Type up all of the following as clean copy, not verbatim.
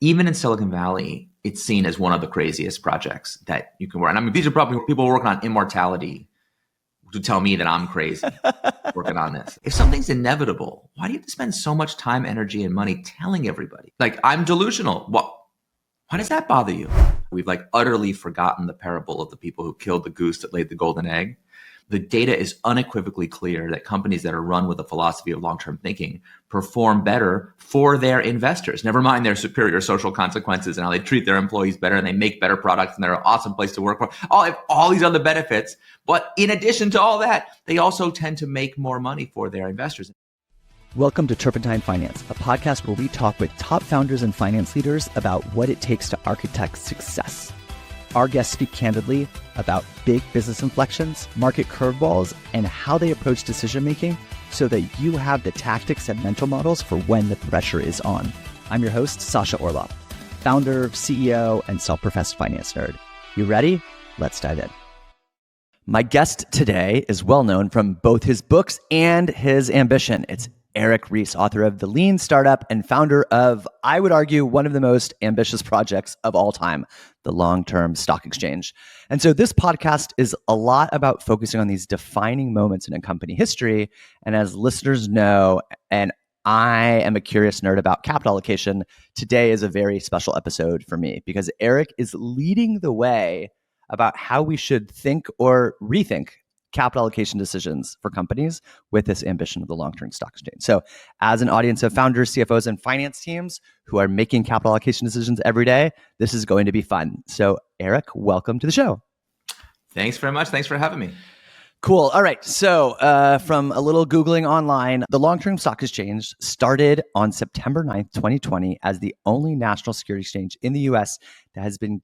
even in Silicon Valley, it's seen as one of the craziest projects that you can work on. I mean, these are probably people working on immortality to tell me that I'm crazy working on this. If something's inevitable, why do you have to spend so much time, energy, and money telling everybody? Like, I'm delusional. Why does that bother you? We've utterly forgotten the parable of the people who killed the goose that laid the golden egg. The data is unequivocally clear that companies that are run with a philosophy of long-term thinking perform better for their investors. Never mind their superior social consequences and how they treat their employees better and they make better products and they're an awesome place to work for. All these other benefits. But in addition to all that, they also tend to make more money for their investors. Welcome to Turpentine Finance, a podcast where we talk with top founders and finance leaders about what it takes to architect success. Our guests speak candidly about big business inflections, market curveballs, and how they approach decision-making so that you have the tactics and mental models for when the pressure is on. I'm your host, Sasha Orloff, founder, CEO, and self-professed finance nerd. You ready? Let's dive in. My guest today is well known from both his books and his ambition. It's Eric Ries, author of The Lean Startup and founder of, I would argue, one of the most ambitious projects of all time, the long-term stock exchange. And so this podcast is a lot about focusing on these defining moments in a company history. And as listeners know, and I am a curious nerd about capital allocation, today is a very special episode for me because Eric is leading the way about how we should think or rethink capital allocation decisions for companies with this ambition of the long-term stock exchange. So as an audience of founders, CFOs, and finance teams who are making capital allocation decisions every day, this is going to be fun. So Eric, welcome to the show. Thanks very much. Thanks for having me. Cool. All right. So from a little Googling online, the long-term stock exchange started on September 9th, 2020 as the only national security exchange in the US that has been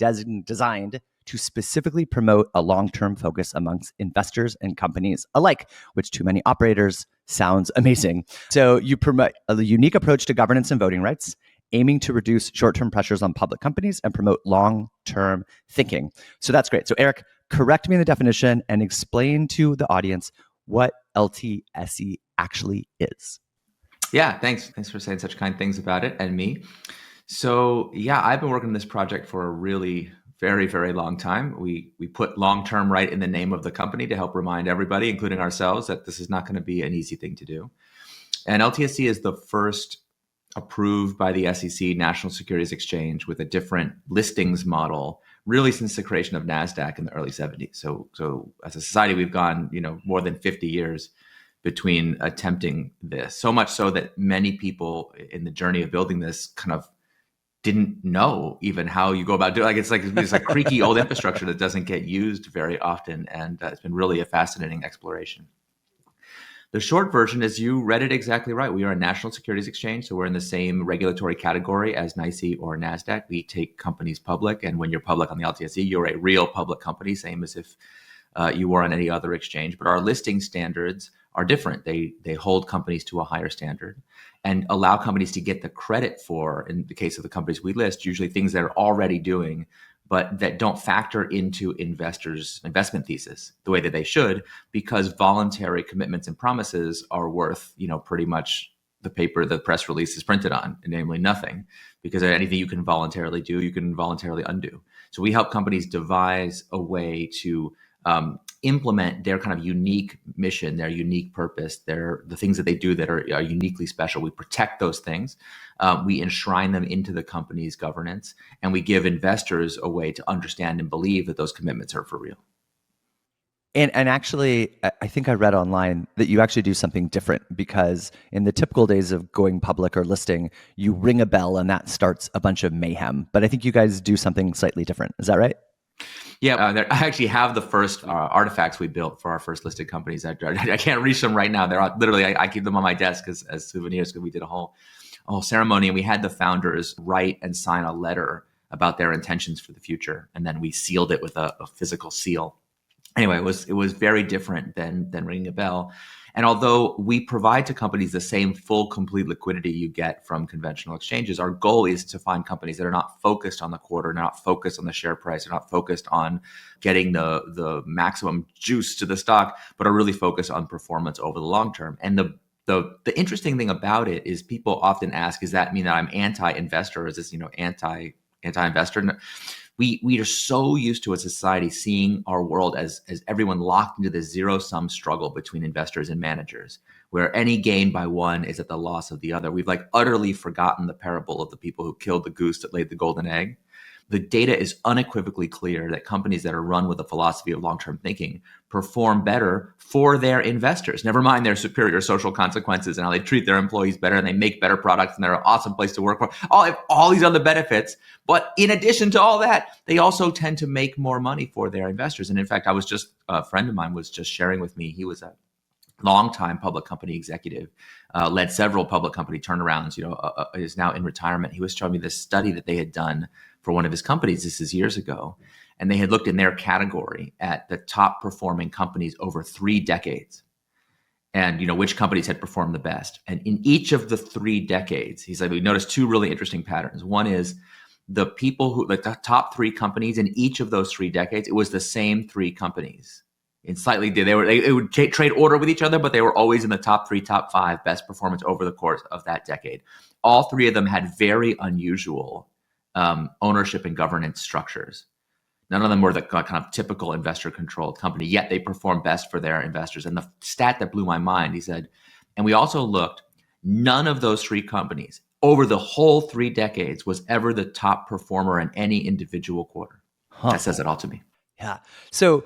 designed to specifically promote a long-term focus amongst investors and companies alike, which to many operators sounds amazing. So you promote a unique approach to governance and voting rights, aiming to reduce short-term pressures on public companies and promote long-term thinking. So that's great. So Eric, correct me in the definition and explain to the audience what LTSE actually is. Yeah, thanks. Thanks for saying such kind things about it and me. So yeah, I've been working on this project for a really very, very long time. We put long-term right in the name of the company to help remind everybody, including ourselves, that this is not going to be an easy thing to do. And LTSE is the first approved by the SEC National Securities Exchange with a different listings model, really since the creation of NASDAQ in the early 70s. So as a society, we've gone, more than 50 years between attempting this. So much so that many people in the journey of building this kind of didn't know even how you go about doing it. It's a creaky old infrastructure that doesn't get used very often. And it's been really a fascinating exploration. The short version is you read it exactly right. We are a national securities exchange, so we're in the same regulatory category as NYSE or NASDAQ. We take companies public, and when you're public on the LTSE, you're a real public company, same as if you were on any other exchange. But our listing standards are different. They hold companies to a higher standard and allow companies to get the credit for, in the case of the companies we list, usually things they're already doing, but that don't factor into investors' investment thesis the way that they should, because voluntary commitments and promises are worth, pretty much the paper the press release is printed on, namely nothing, because anything you can voluntarily do, you can voluntarily undo. So we help companies devise a way to implement their kind of unique mission, their unique purpose, the things that they do that are uniquely special. We protect those things. We enshrine them into the company's governance, and we give investors a way to understand and believe that those commitments are for real. And actually, I think I read online that you actually do something different, because in the typical days of going public or listing, you ring a bell and that starts a bunch of mayhem. But I think you guys do something slightly different. Is that right? Yeah, I actually have the first artifacts we built for our first listed companies. I can't reach them right now. They're literally, I keep them on my desk as souvenirs, because we did a whole ceremony, and we had the founders write and sign a letter about their intentions for the future, and then we sealed it with a physical seal. Anyway, it was very different than ringing a bell. And although we provide to companies the same full, complete liquidity you get from conventional exchanges, our goal is to find companies that are not focused on the quarter, not focused on the share price, are not focused on getting the maximum juice to the stock, but are really focused on performance over the long term. And the The interesting thing about it is people often ask, does that mean that I'm anti-investor, or is this, anti-investor? We are so used to a society seeing our world as everyone locked into this zero-sum struggle between investors and managers, where any gain by one is at the loss of the other. We've like utterly forgotten the parable of the people who killed the goose that laid the golden egg. The data is unequivocally clear that companies that are run with a philosophy of long-term thinking perform better for their investors. Never mind their superior social consequences and how they treat their employees better, and they make better products, and they're an awesome place to work for. All these other benefits. But in addition to all that, they also tend to make more money for their investors. And in fact, a friend of mine was just sharing with me, he was a longtime public company executive, led several public company turnarounds, is now in retirement. He was showing me this study that they had done for one of his companies. This is years ago. And they had looked in their category at the top performing companies over 3 decades, and which companies had performed the best. And in each of the 3 decades, he said, we noticed 2 really interesting patterns. One is the top 3 companies in each of those 3 decades, it was the same 3 companies. They would trade order with each other, but they were always in the top 3, top 5 best performance over the course of that decade. All 3 of them had very unusual ownership and governance structures. None of them were the kind of typical investor-controlled company, yet they performed best for their investors. And the stat that blew my mind, he said, and we also looked, none of those 3 companies over the whole 3 decades was ever the top performer in any individual quarter. That says it all to me. Yeah. So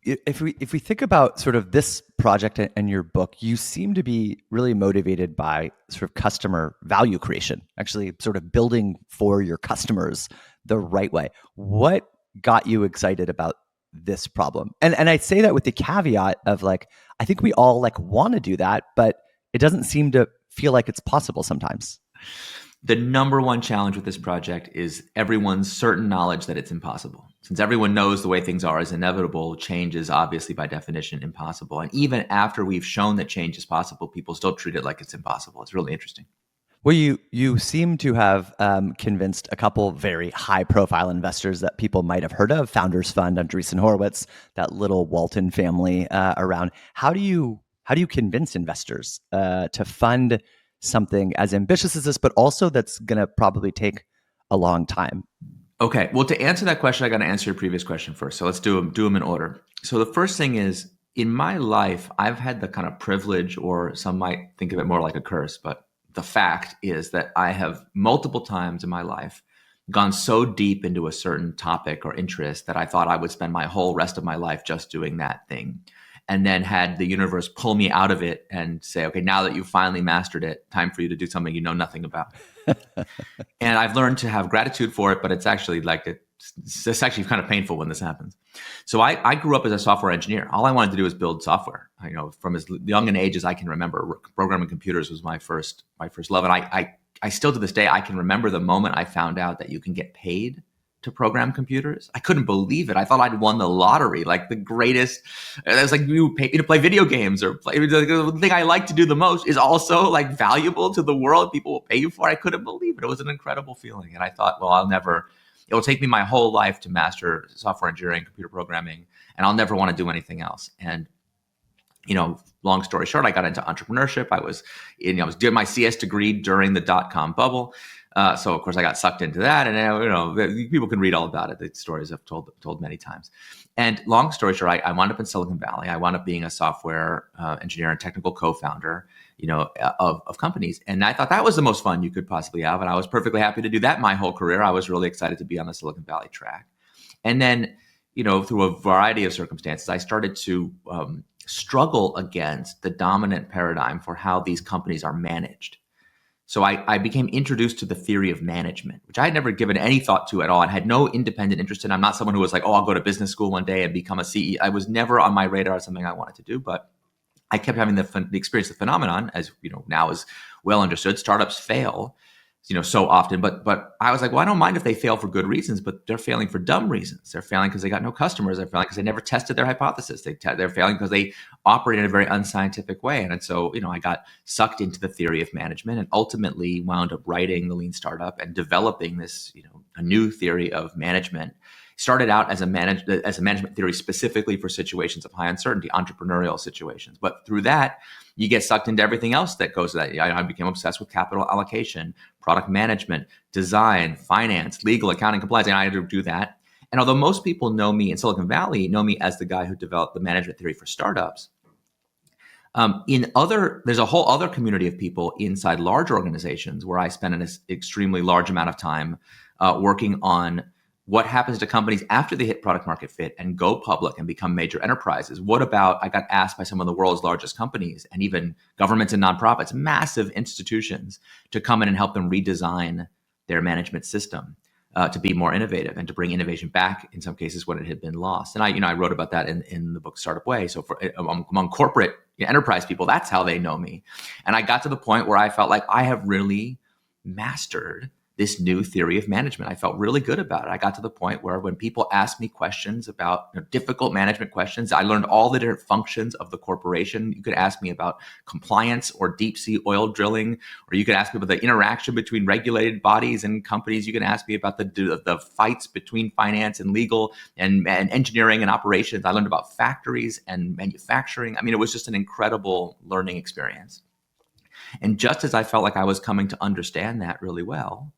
if we think about sort of this project and your book, you seem to be really motivated by sort of customer value creation, actually sort of building for your customers the right way. What got you excited about this problem? And I say that with the caveat of I think we all want to do that, but it doesn't seem to feel like it's possible sometimes. The number one challenge with this project is everyone's certain knowledge that it's impossible. Since everyone knows the way things are is inevitable, change is obviously by definition impossible. And even after we've shown that change is possible, people still treat it like it's impossible. It's really interesting. Well, you seem to have convinced a couple very high-profile investors that people might have heard of, Founders Fund, Andreessen Horowitz, that little Walton family around. How do you convince investors to fund something as ambitious as this, but also that's going to probably take a long time? Okay. Well, to answer that question, I got to answer your previous question first. So let's do them in order. So the first thing is, in my life, I've had the kind of privilege, or some might think of it more like a curse, but the fact is that I have multiple times in my life gone so deep into a certain topic or interest that I thought I would spend my whole rest of my life just doing that thing. And then had the universe pull me out of it and say, okay, now that you've finally mastered it, time for you to do something you know nothing about. And I've learned to have gratitude for it, but it's actually it's actually kind of painful when this happens. So I grew up as a software engineer. All I wanted to do was build software. From as young an age as I can remember, programming computers was my first love. And I still to this day, I can remember the moment I found out that you can get paid to program computers. I couldn't believe it. I thought I'd won the lottery, like the greatest. It was like, you pay me to play video games, or play. The thing I like to do the most is also valuable to the world. People will pay you for it. I couldn't believe it. It was an incredible feeling. And I thought, well, it will take me my whole life to master software engineering, computer programming, and I'll never want to do anything else. And long story short, I got into entrepreneurship. I was doing my CS degree during the .com bubble. So of course I got sucked into that, and people can read all about it. The stories I've told many times. And long story short, I wound up in Silicon Valley. I wound up being a software engineer and technical co-founder, of companies. And I thought that was the most fun you could possibly have. And I was perfectly happy to do that my whole career. I was really excited to be on the Silicon Valley track. And then, through a variety of circumstances, I started to struggle against the dominant paradigm for how these companies are managed. So I became introduced to the theory of management, which I had never given any thought to at all and had no independent interest in. I'm not someone who was like, I'll go to business school one day and become a CEO. I was never on my radar as something I wanted to do, but I kept having the experience, the phenomenon, as now is well understood. Startups fail, so often, but I was like, well, I don't mind if they fail for good reasons, but they're failing for dumb reasons. They're failing because they got no customers. They're failing because they never tested their hypothesis. They're failing because they operate in a very unscientific way. And so, I got sucked into the theory of management and ultimately wound up writing the Lean Startup and developing this, a new theory of management. Started out as a management theory specifically for situations of high uncertainty, entrepreneurial situations. But through that, you get sucked into everything else that goes with that. I became obsessed with capital allocation, product management, design, finance, legal, accounting, compliance, and I had to do that. And although most people know me in Silicon Valley, know me as the guy who developed the management theory for startups, there's a whole other community of people inside large organizations where I spend an extremely large amount of time working on what happens to companies after they hit product market fit and go public and become major enterprises. I got asked by some of the world's largest companies and even governments and nonprofits, massive institutions, to come in and help them redesign their management system to be more innovative and to bring innovation back in some cases when it had been lost. And I wrote about that in the book Startup Way. So among corporate enterprise people, that's how they know me. And I got to the point where I felt like I have really mastered this new theory of management. I felt really good about it. I got to the point where when people asked me questions about difficult management questions, I learned all the different functions of the corporation. You could ask me about compliance or deep sea oil drilling, or you could ask me about the interaction between regulated bodies and companies. You can ask me about the fights between finance and legal and engineering and operations. I learned about factories and manufacturing. I mean, it was just an incredible learning experience. And just as I felt like I was coming to understand that really well,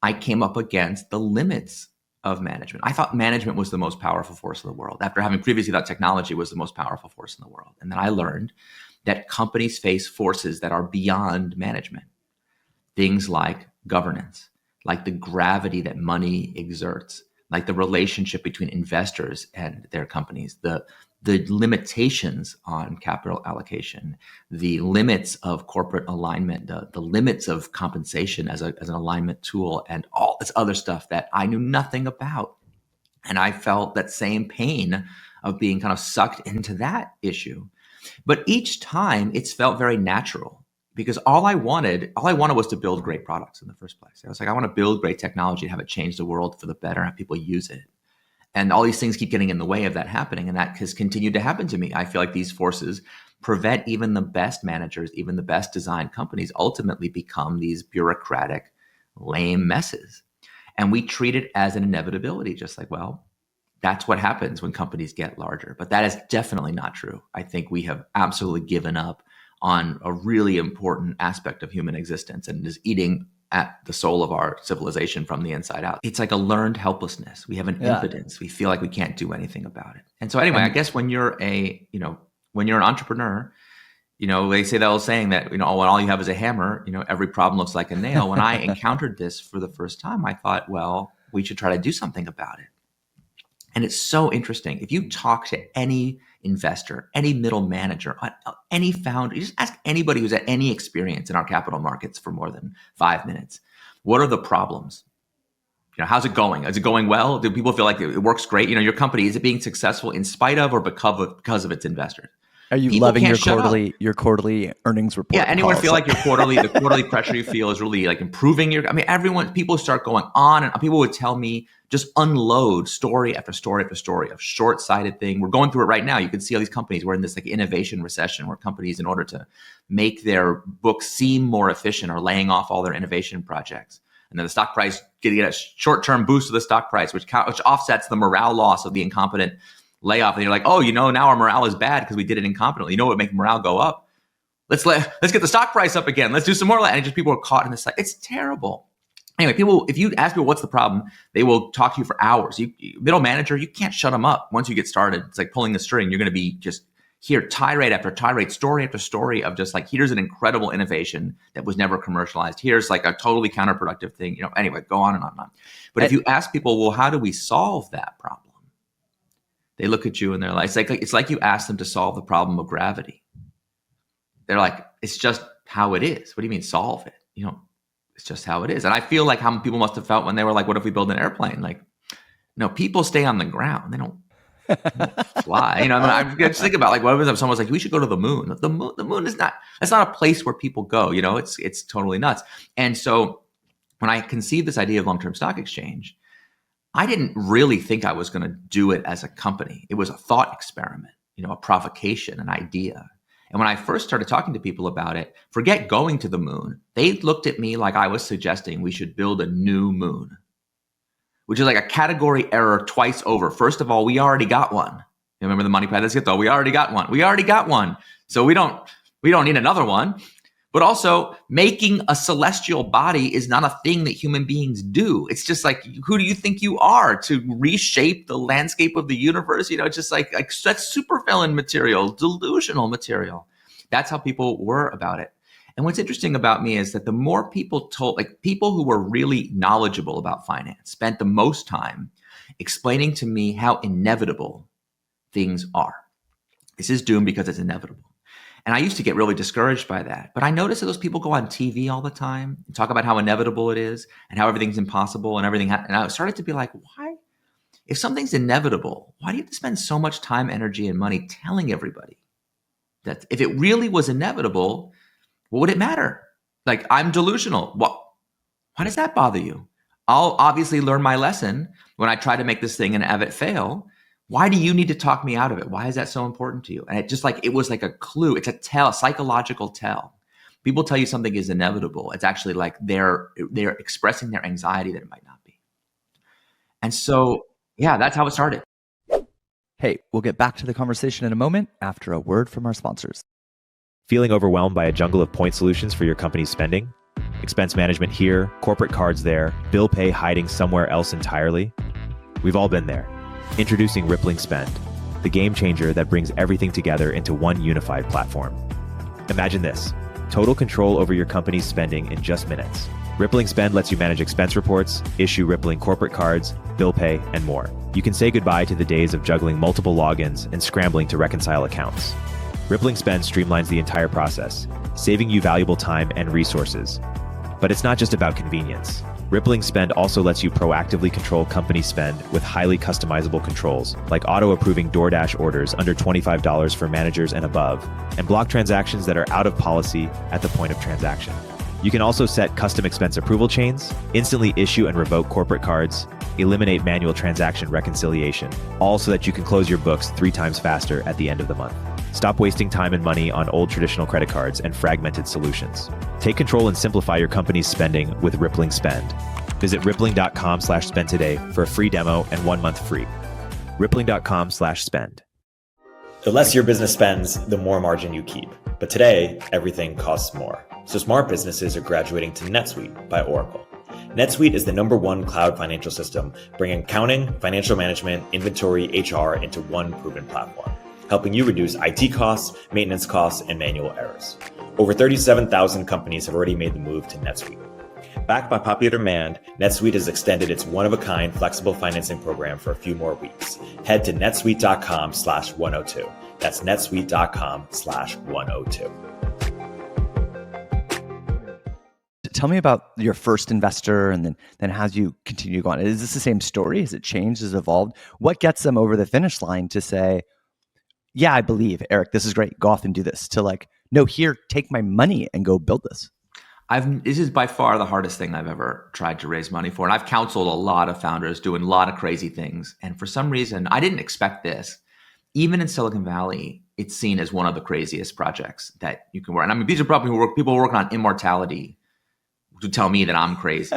I came up against the limits of management. I thought management was the most powerful force in the world, after having previously thought technology was the most powerful force in the world. And then I learned that companies face forces that are beyond management. Things like governance, like the gravity that money exerts, like the relationship between investors and their companies, the limitations on capital allocation, the limits of corporate alignment, the limits of compensation as an alignment tool, and all this other stuff that I knew nothing about. And I felt that same pain of being kind of sucked into that issue. But each time it's felt very natural, because all I wanted was to build great products in the first place. I was like, I want to build great technology and have it change the world for the better, have people use it. And all these things keep getting in the way of that happening. And that has continued to happen to me. I feel like these forces prevent even the best managers, even the best designed companies ultimately become these bureaucratic, lame messes. And we treat it as an inevitability, just like, well, that's what happens when companies get larger. But that is definitely not true. I think we have absolutely given up on a really important aspect of human existence and is eating at the soul of our civilization from the inside out. It's like a learned helplessness. We have an impotence. We feel like we can't do anything about it. And so anyway, I guess when you're an entrepreneur, they say that old saying that, when all you have is a hammer, every problem looks like a nail. When I encountered this for the first time, I thought, well, we should try to do something about it. And it's so interesting. If you talk to any investor, any middle manager, any founder, you just ask anybody who's had any experience in our capital markets for more than 5 minutes, what are the problems? How's it going? Is it going well? Do people feel like it works great? Your company, is it being successful in spite of or because of its investors? Are you People loving can't your quarterly earnings report? Yeah, anyone calls? feel like the quarterly pressure you feel is really like improving people start going on, and people would tell me, just unload story after story after story of short-sighted thing. We're going through it right now. You can see all these companies. We're in this like innovation recession where companies, in order to make their books seem more efficient, are laying off all their innovation projects. And then the stock price, getting a short-term boost to the stock price, which offsets the morale loss of the incompetent layoff. And you're like, now our morale is bad because we did it incompetently. What would make morale go up? Let's get the stock price up again. Let's do some more. And just people are caught in this. It's terrible. Anyway, if you ask people what's the problem, they will talk to you for hours. Middle manager, you can't shut them up once you get started. It's like pulling the string. You're going to be just here, tirade after tirade, story after story of just like, here's an incredible innovation that was never commercialized. Here's like a totally counterproductive thing. Anyway, go on and on and on. But if you ask people, well, how do we solve that problem? They look at you and they're like, it's like you ask them to solve the problem of gravity. They're like, it's just how it is. What do you mean solve it? It's just how it is. And I feel like how people must have felt when they were like, what if we build an airplane? Like, no, people stay on the ground. They don't fly. I just think about like, what if someone was like, we should go to the moon? The moon is that's not a place where people go. It's totally nuts. And so when I conceived this idea of long-term stock exchange, I didn't really think I was going to do it as a company. It was a thought experiment, a provocation, an idea. And when I first started talking to people about it, forget going to the moon, they looked at me like I was suggesting we should build a new moon, which is like a category error twice over. First of all, we already got one. You remember the money pie? Let's get though. We already got one. We already got one. So we don't need another one. But also, making a celestial body is not a thing that human beings do. It's just like, who do you think you are to reshape the landscape of the universe? Just like that's supervillain material, delusional material. That's how people were about it. And what's interesting about me is that the more people told, like people who were really knowledgeable about finance, spent the most time explaining to me how inevitable things are. This is doomed because it's inevitable. And I used to get really discouraged by that. But I noticed that those people go on TV all the time and talk about how inevitable it is and how everything's impossible and everything. And I started to be like, why? If something's inevitable, why do you have to spend so much time, energy, and money telling everybody that if it really was inevitable, what would it matter? Like, I'm delusional. Why does that bother you? I'll obviously learn my lesson when I try to make this thing and have it fail. Why do you need to talk me out of it? Why is that so important to you? And it was like a clue. It's a psychological tell. People tell you something is inevitable. It's actually like they're expressing their anxiety that it might not be. And so, yeah, that's how it started. Hey, we'll get back to the conversation in a moment after a word from our sponsors. Feeling overwhelmed by a jungle of point solutions for your company's spending? Expense management here, corporate cards there, bill pay hiding somewhere else entirely? We've all been there. Introducing Rippling Spend, the game changer that brings everything together into one unified platform. Imagine this: total control over your company's spending in just minutes. Rippling Spend lets you manage expense reports, issue Rippling corporate cards, bill pay, and more. You can say goodbye to the days of juggling multiple logins and scrambling to reconcile accounts. Rippling Spend streamlines the entire process, saving you valuable time and resources. But it's not just about convenience. Rippling Spend also lets you proactively control company spend with highly customizable controls, like auto-approving DoorDash orders under $25 for managers and above, and block transactions that are out of policy at the point of transaction. You can also set custom expense approval chains, instantly issue and revoke corporate cards, eliminate manual transaction reconciliation, all so that you can close your books 3 times faster at the end of the month. Stop wasting time and money on old traditional credit cards and fragmented solutions. Take control and simplify your company's spending with Rippling Spend. Visit rippling.com/spend today for a free demo and 1 month free. rippling.com/spend. The less your business spends, the more margin you keep. But today, everything costs more. So smart businesses are graduating to Netsuite by Oracle. Netsuite is the #1 cloud financial system, bringing accounting, financial management, inventory, HR into one proven platform, helping you reduce IT costs, maintenance costs, and manual errors. Over 37,000 companies have already made the move to Netsuite. Backed by popular demand, Netsuite has extended its one-of-a-kind flexible financing program for a few more weeks. Head to netsuite.com/102. That's netsuite.com/102. Tell me about your first investor and then how you continue going. Is this the same story? Has it changed? Has it evolved? What gets them over the finish line to say, yeah, I believe, Eric, this is great. Go off and do this. To like, no, here, take my money and go build this. This is by far the hardest thing I've ever tried to raise money for. And I've counseled a lot of founders doing a lot of crazy things. And for some reason, I didn't expect this. Even in Silicon Valley, it's seen as one of the craziest projects that you can work. And I mean, these are probably people working on immortality to tell me that I'm crazy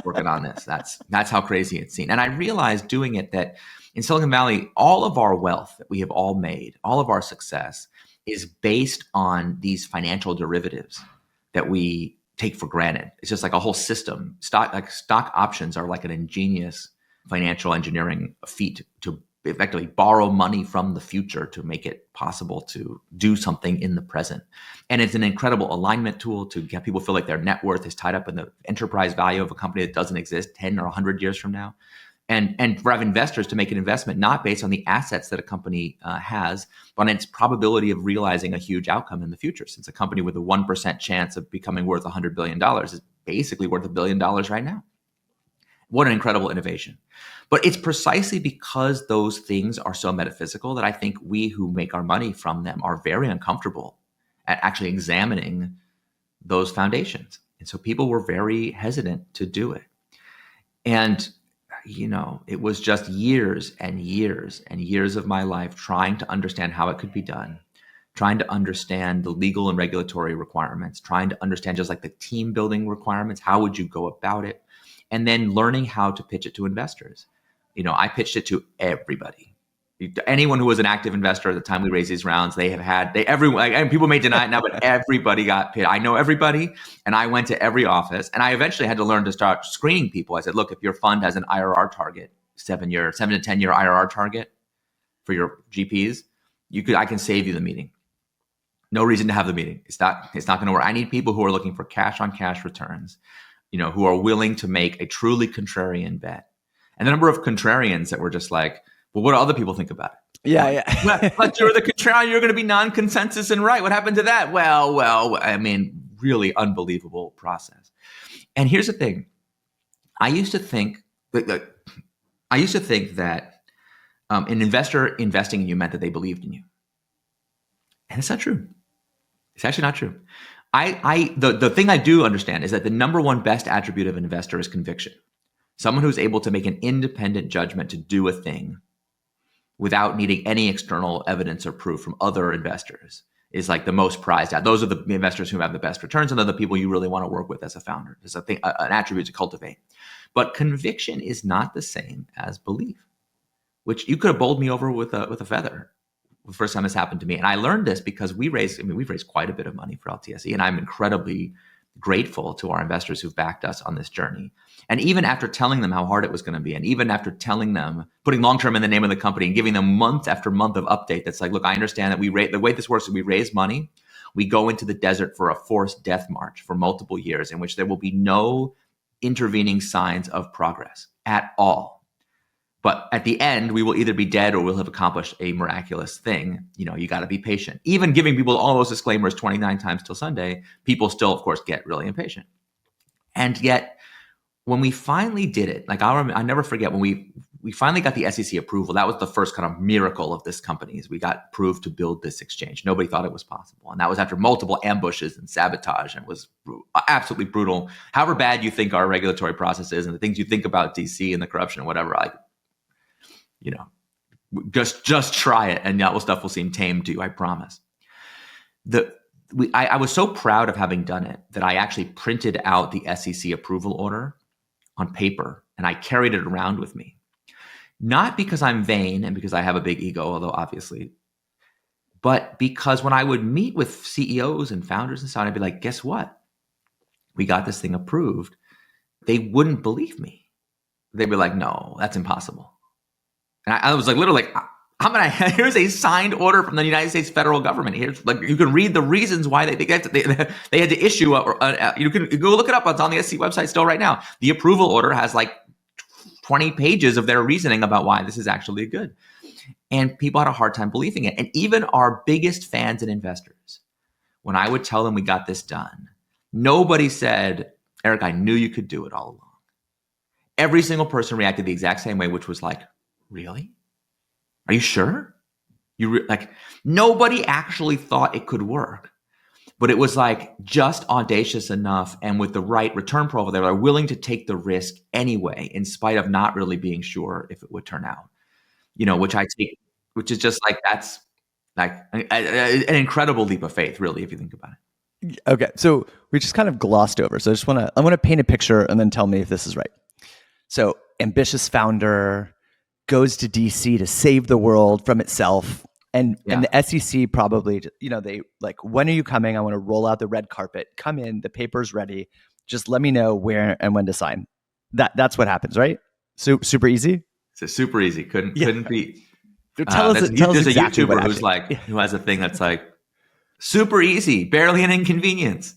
working on this. That's how crazy it's seen. And I realized doing it that in Silicon Valley, all of our wealth that we have all made, all of our success is based on these financial derivatives that we take for granted. It's just like a whole system. Stock options are like an ingenious financial engineering feat to effectively borrow money from the future to make it possible to do something in the present. And it's an incredible alignment tool to get people feel like their net worth is tied up in the enterprise value of a company that doesn't exist 10 or 100 years from now. And for investors to make an investment not based on the assets that a company has, but on its probability of realizing a huge outcome in the future. Since a company with a 1% chance of becoming worth $100 billion is basically worth $1 billion right now. What an incredible innovation. But it's precisely because those things are so metaphysical that I think we who make our money from them are very uncomfortable at actually examining those foundations. And so people were very hesitant to do it. And it was just years and years and years of my life trying to understand how it could be done, trying to understand the legal and regulatory requirements, trying to understand just like the team building requirements. How would you go about it? and then learning how to pitch it to investors. I pitched it to everybody. Anyone who was an active investor at the time we raised these rounds, everyone, and people may deny it now, but everybody got pitched. I know everybody, and I went to every office, and I eventually had to learn to start screening people. I said, look, if your fund has an IRR target, 7 to 10 year IRR target for your GPs, I can save you the meeting. No reason to have the meeting. It's not going to work. I need people who are looking for cash on cash returns, who are willing to make a truly contrarian bet. And the number of contrarians that were just like, well, what do other people think about it? Yeah. But you're the contrarian, you're going to be non-consensus and right. What happened to that? Well, I mean, really unbelievable process. And here's the thing. I used to think that an investor investing in you meant that they believed in you. And it's not true. It's actually not true. The thing I do understand is that the number one best attribute of an investor is conviction. Someone who's able to make an independent judgment to do a thing without needing any external evidence or proof from other investors is like the most prized out. Those are the investors who have the best returns, and they're the people you really want to work with as a founder. It's an attribute to cultivate. But conviction is not the same as belief, which you could have bowled me over with a feather the first time this happened to me. And I learned this because we've raised quite a bit of money for LTSE, and I'm incredibly grateful to our investors who've backed us on this journey. And even after telling them how hard it was going to be, and even after telling them, putting long-term in the name of the company and giving them month after month of update, that's like, look, I understand that the way this works is we raise money, we go into the desert for a forced death march for multiple years in which there will be no intervening signs of progress at all. But at the end, we will either be dead or we'll have accomplished a miraculous thing. You got to be patient. Even giving people all those disclaimers 29 times till Sunday, people still, of course, get really impatient. And yet, when we finally did it, like I never forget when we finally got the SEC approval. That was the first kind of miracle of this company. Is we got approved to build this exchange. Nobody thought it was possible, and that was after multiple ambushes and sabotage, and it was absolutely brutal. However bad you think our regulatory process is, and the things you think about DC and the corruption and whatever, just try it, and that stuff will seem tame to you. I promise. I was so proud of having done it that I actually printed out the SEC approval order on paper, and I carried it around with me. Not because I'm vain and because I have a big ego, although obviously, but because when I would meet with CEOs and founders and so on, I'd be like, guess what? We got this thing approved. They wouldn't believe me. They'd be like, no, that's impossible. And I was like, literally, here's a signed order from the United States federal government. Here's like, you can read the reasons why they had to issue you can go look it up. It's on the SEC website still right now. The approval order has like 20 pages of their reasoning about why this is actually good. And people had a hard time believing it. And even our biggest fans and investors, when I would tell them we got this done, nobody said, Eric, I knew you could do it all along. Every single person reacted the exact same way, which was like, really? Are you sure? Nobody actually thought it could work, but it was like just audacious enough, and with the right return profile, they were willing to take the risk anyway, in spite of not really being sure if it would turn out. Which is just like, that's like an incredible leap of faith, really, if you think about it. Okay, so we just kind of glossed over. So I want to paint a picture and then tell me if this is right. So ambitious founder goes to DC to save the world from itself. And the SEC probably, they like, when are you coming? I want to roll out the red carpet. Come in, the paper's ready. Just let me know where and when to sign. That's what happens, right? So super easy. It's super easy. Couldn't be. Tell us there's exactly a YouTuber who has a thing that's like super easy, barely an inconvenience.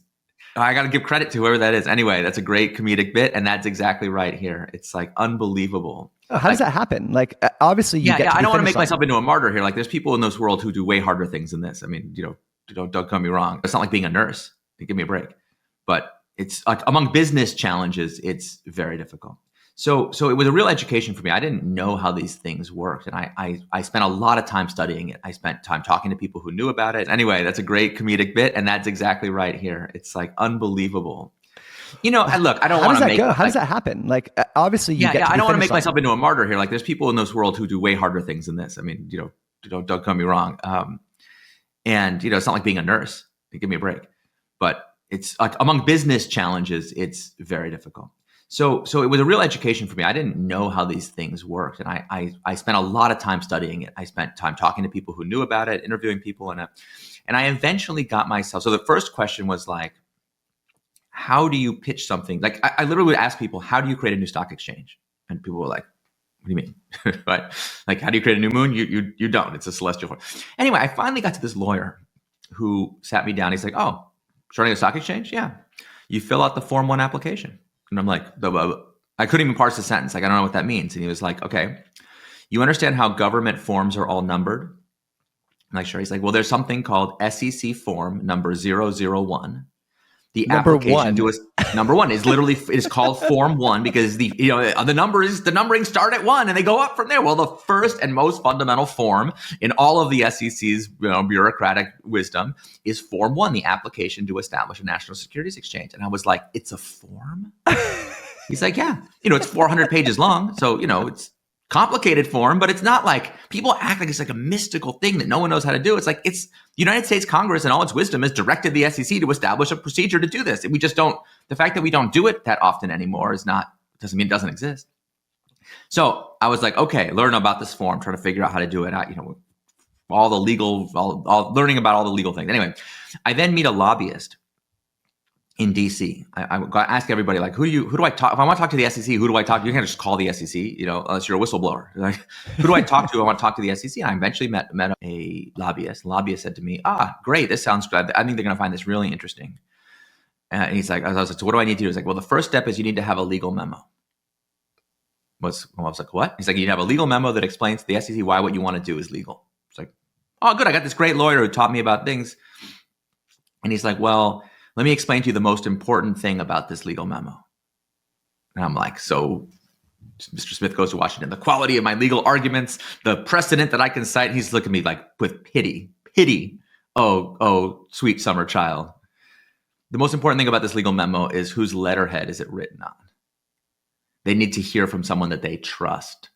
I got to give credit to whoever that is. Anyway, that's a great comedic bit, and that's exactly right here. It's like unbelievable. Oh, how does that happen? Like, obviously, I don't want to make myself into a martyr here. Like, there's people in this world who do way harder things than this. I mean, don't get me wrong. It's not like being a nurse. Give me a break. But it's like among business challenges, it's very difficult. So it was a real education for me. I didn't know how these things worked, and I spent a lot of time studying it. I spent time talking to people who knew about it. Anyway, that's a great comedic bit, and that's exactly right here. It's like unbelievable. Look, I don't want to make. How does that happen? Like, obviously, I don't want to make myself into a martyr here. Like, there's people in this world who do way harder things than this. I mean, don't get me wrong. And it's not like being a nurse. Give me a break. But it's like among business challenges, it's very difficult. So it was a real education for me. I didn't know how these things worked. And I spent a lot of time studying it. I spent time talking to people who knew about it, interviewing people in it. And I eventually got myself. So the first question was like, how do you pitch something? Like I literally would ask people, how do you create a new stock exchange? And people were like, what do you mean? Right? Like, how do you create a new moon? You don't. It's a celestial form. Anyway, I finally got to this lawyer who sat me down. He's like, oh, starting a stock exchange? Yeah. You fill out the Form 1 application. And I'm like, I couldn't even parse the sentence. Like, I don't know what that means. And he was like, okay, you understand how government forms are all numbered? I'm like, sure. He's like, well, there's something called SEC form number 001. The Number application one. to us, number one is literally, it's called Form 1 because the numbering start at 1 and they go up from there. Well, the first and most fundamental form in all of the SEC's bureaucratic wisdom is Form 1, the application to establish a national securities exchange. And I was like, it's a form? He's like, yeah, it's 400 pages long. So, it's complicated form, but it's not like people act like it's like a mystical thing that no one knows how to do. It's like it's United States Congress and all its wisdom has directed the SEC to establish a procedure to do this. And we just don't, the fact that we don't do it that often anymore doesn't mean it doesn't exist. So I was like, okay, learn about this form, try to figure out how to do it. All the legal, learning about all the legal things. Anyway, I then meet a lobbyist in DC. I ask everybody, like, who do I talk? If I want to talk to the SEC, who do I talk to? You can't just call the SEC, unless you're a whistleblower. Like, who do I talk to? I want to talk to the SEC. And I eventually met a lobbyist. The lobbyist said to me, great, this sounds good. I think they're going to find this really interesting. And he's like, I was like, so what do I need to do? He's like, well, the first step is you need to have a legal memo. I was like, what? He's like, you need to have a legal memo that explains to the SEC why what you want to do is legal. It's like, oh, good. I got this great lawyer who taught me about things. And he's like, well, let me explain to you the most important thing about this legal memo. And I'm like, so Mr. Smith goes to Washington, the quality of my legal arguments, the precedent that I can cite. He's looking at me like with pity. Oh, sweet summer child. The most important thing about this legal memo is whose letterhead is it written on? They need to hear from someone that they trust.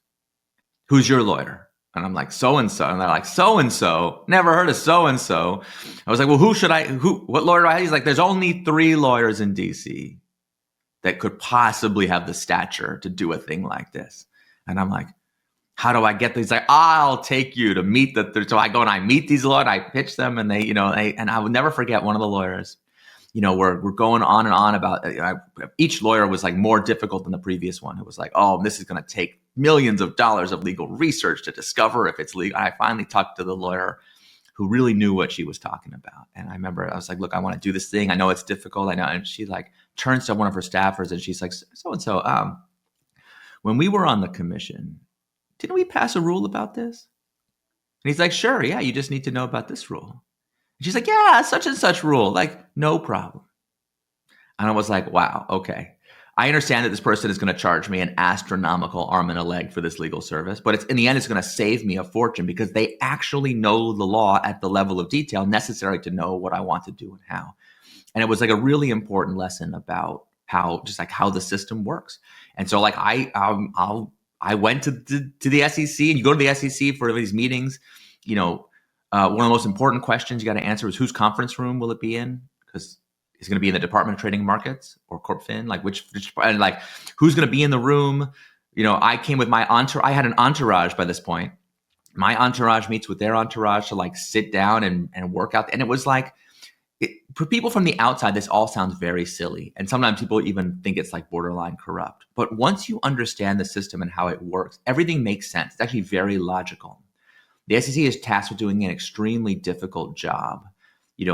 Who's your lawyer? And I'm like, so-and-so. And they're like, so-and-so? Never heard of so-and-so. I was like, well, what lawyer do I have? He's like, there's only 3 lawyers in DC that could possibly have the stature to do a thing like this. And I'm like, how do I get these? He's like, I'll take you to meet so I go and I meet these lawyers, I pitch them, and and I would never forget one of the lawyers. We're going on and on about each lawyer was like more difficult than the previous one. It was like, oh, this is going to take millions of dollars of legal research to discover if it's legal. I finally talked to the lawyer who really knew what she was talking about. And I remember I was like, look, I want to do this thing. I know it's difficult. I know. And she like turns to one of her staffers and she's like, so-and-so, when we were on the commission, didn't we pass a rule about this? And he's like, sure. Yeah. You just need to know about this rule. She's like, yeah, such and such rule. Like, no problem. And I was like, wow, okay. I understand that this person is going to charge me an astronomical arm and a leg for this legal service, but in the end, it's going to save me a fortune because they actually know the law at the level of detail necessary to know what I want to do and how. And it was like a really important lesson about how the system works. And so like I went to the SEC, and you go to the SEC for these meetings, one of the most important questions you got to answer is whose conference room will it be in? Because it's going to be in the Department of Trading and Markets or CorpFin, like and like who's going to be in the room? I came with my entourage. I had an entourage by this point. My entourage meets with their entourage to like sit down and work out. And it was like, for people from the outside, this all sounds very silly. And sometimes people even think it's like borderline corrupt. But once you understand the system and how it works, everything makes sense. It's actually very logical. The SEC is tasked with doing an extremely difficult job,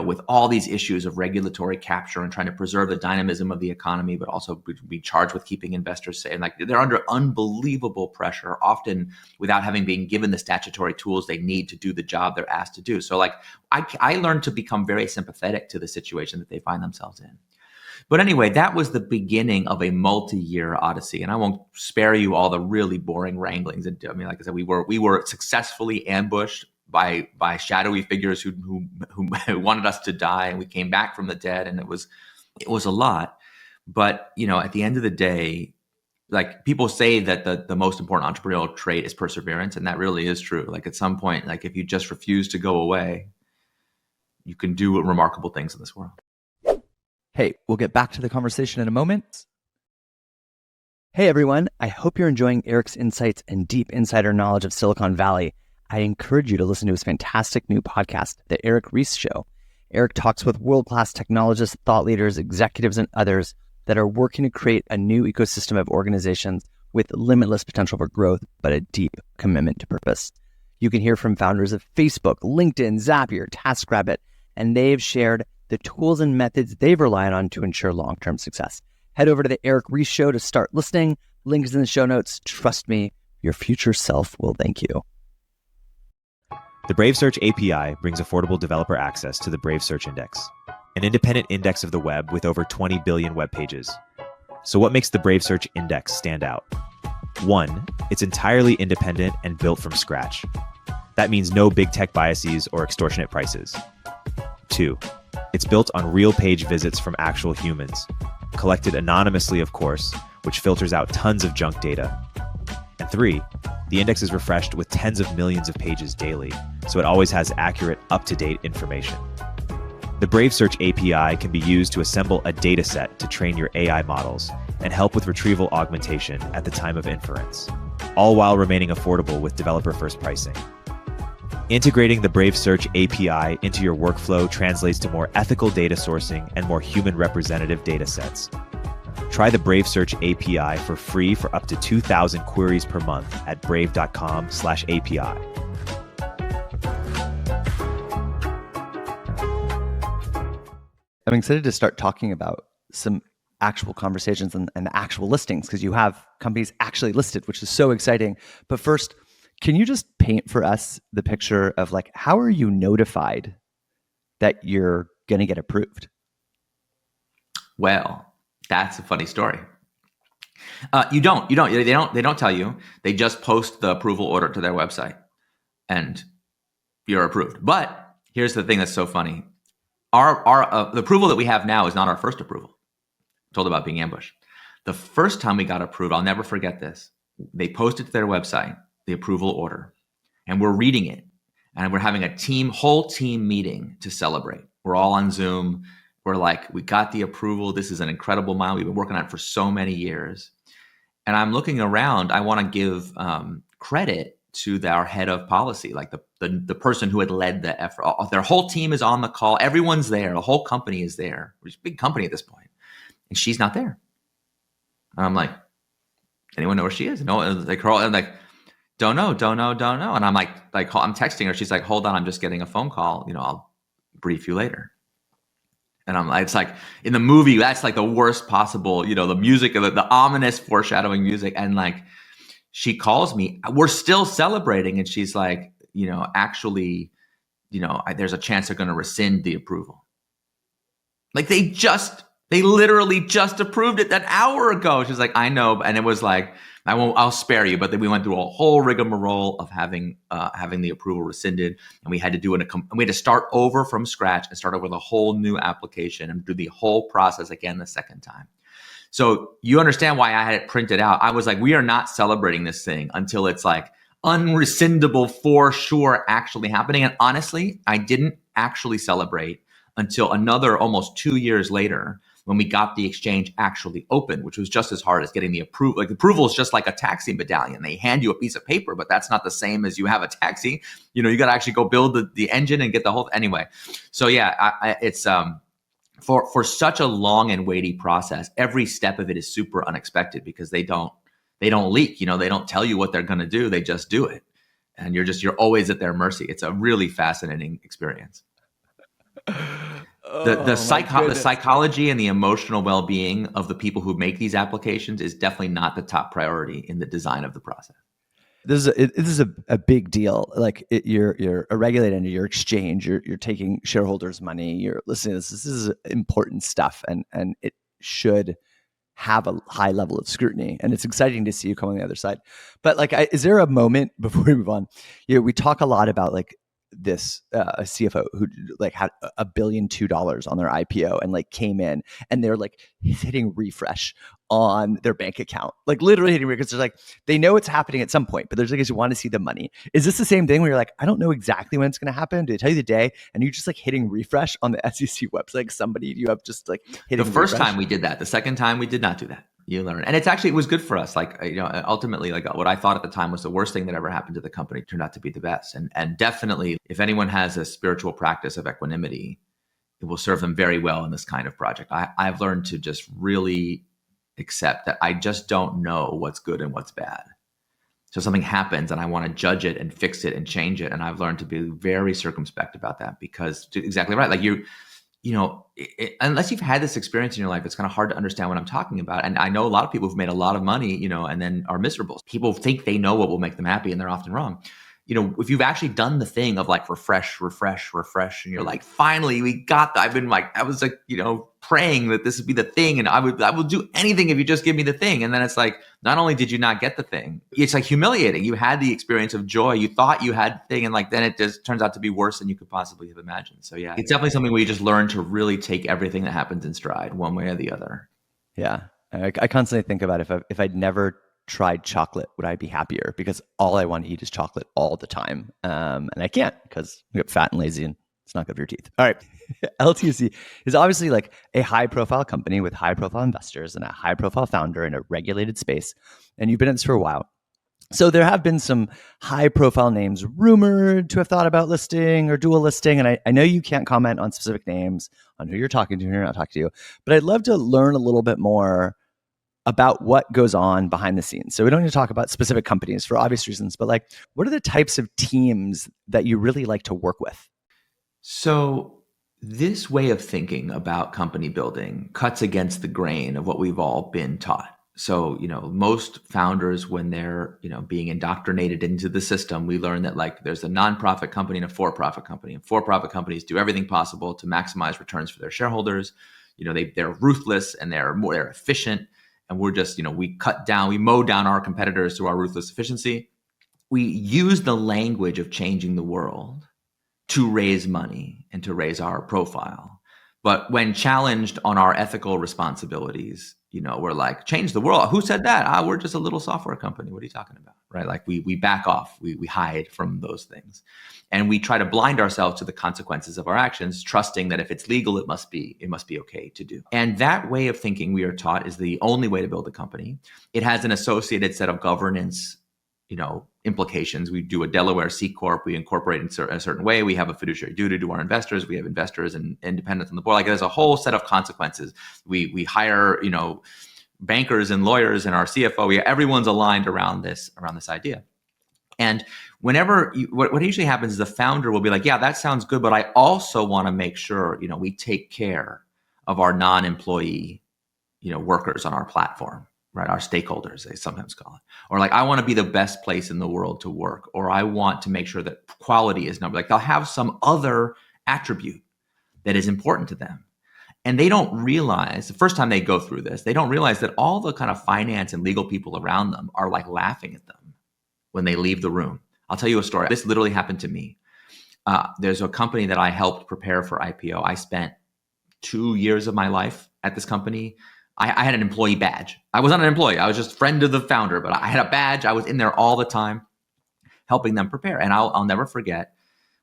with all these issues of regulatory capture and trying to preserve the dynamism of the economy, but also be charged with keeping investors safe. And like they're under unbelievable pressure, often without having been given the statutory tools they need to do the job they're asked to do. So like I learned to become very sympathetic to the situation that they find themselves in. But anyway, that was the beginning of a multi-year odyssey, and I won't spare you all the really boring wranglings. I mean, like I said, we were successfully ambushed by shadowy figures who wanted us to die, and we came back from the dead, and it was a lot. But at the end of the day, like people say that the most important entrepreneurial trait is perseverance, and that really is true. Like at some point, like if you just refuse to go away, you can do remarkable things in this world. Hey, we'll get back to the conversation in a moment. Hey everyone, I hope you're enjoying Eric's insights and deep insider knowledge of Silicon Valley. I encourage you to listen to his fantastic new podcast, The Eric Ries Show. Eric talks with world-class technologists, thought leaders, executives, and others that are working to create a new ecosystem of organizations with limitless potential for growth, but a deep commitment to purpose. You can hear from founders of Facebook, LinkedIn, Zapier, TaskRabbit, and they've shared the tools and methods they've relied on to ensure long-term success. Head over to the Eric Ries Show to start listening. Links in the show notes. Trust me, your future self will thank you. The Brave Search API brings affordable developer access to the Brave Search Index, an independent index of the web with over 20 billion web pages. So what makes the Brave Search Index stand out? 1, it's entirely independent and built from scratch. That means no big tech biases or extortionate prices. 2, it's built on real page visits from actual humans, collected anonymously, of course, which filters out tons of junk data. And 3, the index is refreshed with tens of millions of pages daily, so it always has accurate, up-to-date information. The Brave Search API can be used to assemble a data set to train your AI models and help with retrieval augmentation at the time of inference, all while remaining affordable with developer-first pricing. Integrating the Brave Search API into your workflow translates to more ethical data sourcing and more human representative data sets. Try the Brave Search API for free for up to 2,000 queries per month at brave.com/API. I'm excited to start talking about some actual conversations and the actual listings because you have companies actually listed, which is so exciting. But first, can you just paint for us the picture of like, how are you notified that you're going to get approved? Well, that's a funny story. They don't tell you. They just post the approval order to their website and you're approved. But here's the thing that's so funny. The approval that we have now is not our first approval. I'm told about being ambushed. The first time we got approved, I'll never forget this. They posted to their website the approval order, and we're reading it, and we're having a whole team meeting to celebrate. We're all on Zoom. We're like, we got the approval. This is an incredible mile. We've been working on it for so many years. And I'm looking around. I want to give credit to our head of policy, like the person who had led the effort. Their whole team is on the call. Everyone's there. The whole company is there. It's a big company at this point. And she's not there. And I'm like, anyone know where she is? No, I'm like, don't know. And I'm like, I'm texting her. She's like, hold on, I'm just getting a phone call. I'll brief you later. And I'm like, it's like in the movie, that's like the worst possible, the music, the ominous foreshadowing music. And like, she calls me, we're still celebrating. And she's like, actually, there's a chance they're going to rescind the approval. Like they literally just approved it an hour ago. She's like, I know. And it was like, I'll spare you. But then we went through a whole rigmarole of having the approval rescinded. And we had to we had to start over from scratch and start over with a whole new application and do the whole process again the second time. So you understand why I had it printed out. I was like, we are not celebrating this thing until it's like unrescindable for sure actually happening. And honestly, I didn't actually celebrate until another almost 2 years later when we got the exchange actually open, which was just as hard as getting the approval. Like the approval is just like a taxi medallion. They hand you a piece of paper, but that's not the same as you have a taxi. You got to actually go build the engine and get the whole, anyway. So yeah, it's for such a long and weighty process, every step of it is super unexpected because they don't leak, they don't tell you what they're going to do. They just do it. And you're always at their mercy. It's a really fascinating experience. The psychology and the emotional well-being of the people who make these applications is definitely not the top priority in the design of the process. This is a big deal. Like you're a regulated under your exchange. You're taking shareholders' money. You're listening to this. This is important stuff, and it should have a high level of scrutiny. And it's exciting to see you come on the other side. But like, is there a moment before we move on? We talk a lot about like this a CFO who like had $1.2 billion on their IPO and like came in and they're like hitting refresh on their bank account, like literally hitting refresh because they're like, they know it's happening at some point, but there's like, you want to see the money. Is this the same thing where you're like, I don't know exactly when it's going to happen? Do they tell you the day? And you just like hitting refresh on the SEC website? Like somebody you have just like hitting the first refresh? time we did that. The second time we did not do that. And it was good for us. Like, ultimately, like what I thought at the time was the worst thing that ever happened to the company turned out to be the best. And definitely, if anyone has a spiritual practice of equanimity, it will serve them very well in this kind of project. I've learned to just really accept that I just don't know what's good and what's bad. So something happens and I want to judge it and fix it and change it. And I've learned to be very circumspect about that, because exactly right. Like unless you've had this experience in your life, it's kind of hard to understand what I'm talking about. And I know a lot of people who've made a lot of money, and then are miserable. People think they know what will make them happy, and they're often wrong. If you've actually done the thing of like refresh, and you're like, finally, we got that. I was like, praying that this would be the thing. And I will do anything if you just give me the thing. And then it's like, not only did you not get the thing, it's like humiliating. You had the experience of joy. You thought you had the thing. And like, then it just turns out to be worse than you could possibly have imagined. So yeah, it's definitely something where you just learn to really take everything that happens in stride, one way or the other. Yeah. I constantly think about if I'd never tried chocolate, would I be happier? Because all I want to eat is chocolate all the time. And I can't, because I get fat and lazy and it's not good for your teeth. All right. LTSE is obviously like a high profile company with high profile investors and a high profile founder in a regulated space. And you've been in this for a while. So there have been some high profile names rumored to have thought about listing or dual listing. And I know you can't comment on specific names, on who you're talking to, who you're not talking to, but I'd love to learn a little bit more about what goes on behind the scenes. So we don't need to talk about specific companies for obvious reasons, but like, what are the types of teams that you really like to work with? So this way of thinking about company building cuts against the grain of what we've all been taught. So, most founders, when they're, being indoctrinated into the system, we learn that like there's a nonprofit company and a for-profit company, and for-profit companies do everything possible to maximize returns for their shareholders. They're ruthless and they're efficient. And we're just, we mow down our competitors through our ruthless efficiency. We use the language of changing the world to raise money and to raise our profile. But when challenged on our ethical responsibilities, we're like, change the world. Who said that? We're just a little software company. What are you talking about? Right? Like we back off, we hide from those things. And we try to blind ourselves to the consequences of our actions, trusting that if it's legal, it must be okay to do. And that way of thinking, we are taught, is the only way to build a company. It has an associated set of governance, implications. We do a Delaware C Corp. We incorporate in a certain way. We have a fiduciary duty to our investors. We have investors and independents on the board. Like there's a whole set of consequences. We hire, bankers and lawyers and our CFO. Everyone's aligned around this idea. And whenever what usually happens is the founder will be like, yeah, that sounds good, but I also want to make sure, we take care of our non-employee, workers on our platform. Right, our stakeholders, they sometimes call it. Or like, I want to be the best place in the world to work, or I want to make sure that quality is number. Like they'll have some other attribute that is important to them. And they don't realize, the first time they go through this, they don't realize that all the kind of finance and legal people around them are like laughing at them when they leave the room. I'll tell you a story. This literally happened to me. There's a company that I helped prepare for IPO. I spent 2 years of my life at this company. I had an employee badge. I was not an employee. I was just a friend of the founder, but I had a badge. I was in there all the time helping them prepare. And I'll never forget,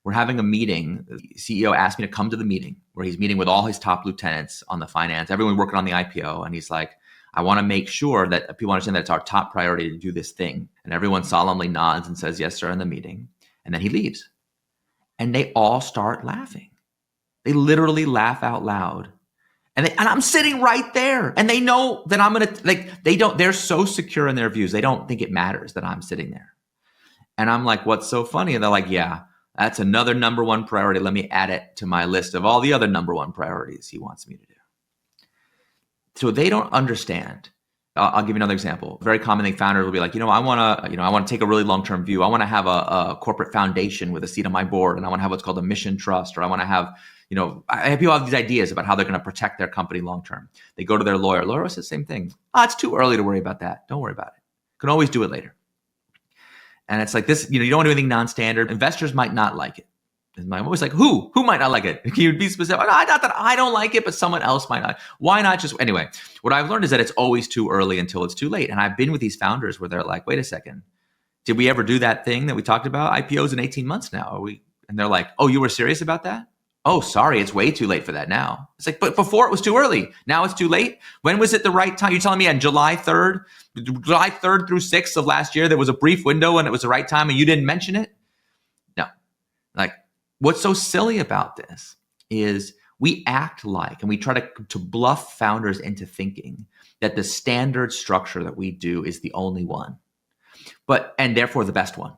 we're having a meeting. The CEO asked me to come to the meeting where he's meeting with all his top lieutenants on the finance, everyone working on the IPO. And he's like, I want to make sure that people understand that it's our top priority to do this thing. And everyone solemnly nods and says, yes, sir, in the meeting. And then he leaves. And they all start laughing. They literally laugh out loud. And I'm sitting right there, and they know that I'm going to, they're so secure in their views. They don't think it matters that I'm sitting there. And I'm like, what's so funny? And they're like, yeah, that's another number one priority. Let me add it to my list of all the other number one priorities he wants me to do. So they don't understand. I'll give you another example. Very common thing, founders will be like, I want to take a really long-term view. I want to have a corporate foundation with a seat on my board, and I want to have what's called a mission trust, or I want to have, I have people have these ideas about how they're going to protect their company long-term. They go to their lawyer. Lawyer says the same thing. It's too early to worry about that. Don't worry about it. You can always do it later. And it's like this, you don't want to do anything non-standard. Investors might not like it. And I'm always like, who might not like it? Can you be specific? Not that I don't like it, but someone else might not. Why not just, anyway, what I've learned is that it's always too early until it's too late. And I've been with these founders where they're like, wait a second, did we ever do that thing that we talked about? IPOs in 18 months now. And they're like, oh, you were serious about that? oh, sorry, it's way too late for that now. It's like, but before it was too early. Now it's too late. When was it the right time? You're telling me on July 3rd through 6th of last year, there was a brief window and it was the right time and you didn't mention it? No. Like, what's so silly about this is we act like, and we try to bluff founders into thinking that the standard structure that we do is the only one, and therefore the best one.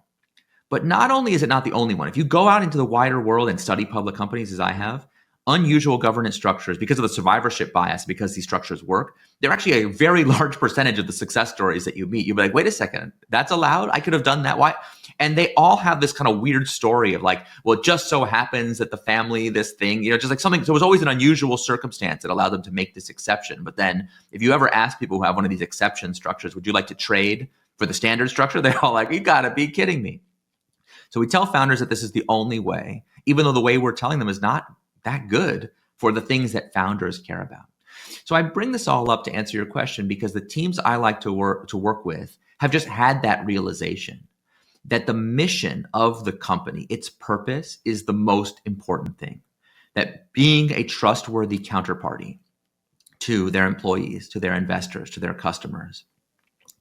But not only is it not the only one, if you go out into the wider world and study public companies, as I have, unusual governance structures, because of the survivorship bias, because these structures work, they're actually a very large percentage of the success stories that you meet. You'll be like, wait a second, that's allowed? I could have done that. Why? And they all have this kind of weird story of like, well, it just so happens that the family, this thing, just like something. So it was always an unusual circumstance that allowed them to make this exception. But then if you ever ask people who have one of these exception structures, would you like to trade for the standard structure? They're all like, you gotta be kidding me. So we tell founders that this is the only way, even though the way we're telling them is not that good for the things that founders care about. So I bring this all up to answer your question because the teams I like to work with have just had that realization that the mission of the company, its purpose, is the most important thing. That being a trustworthy counterparty to their employees, to their investors, to their customers,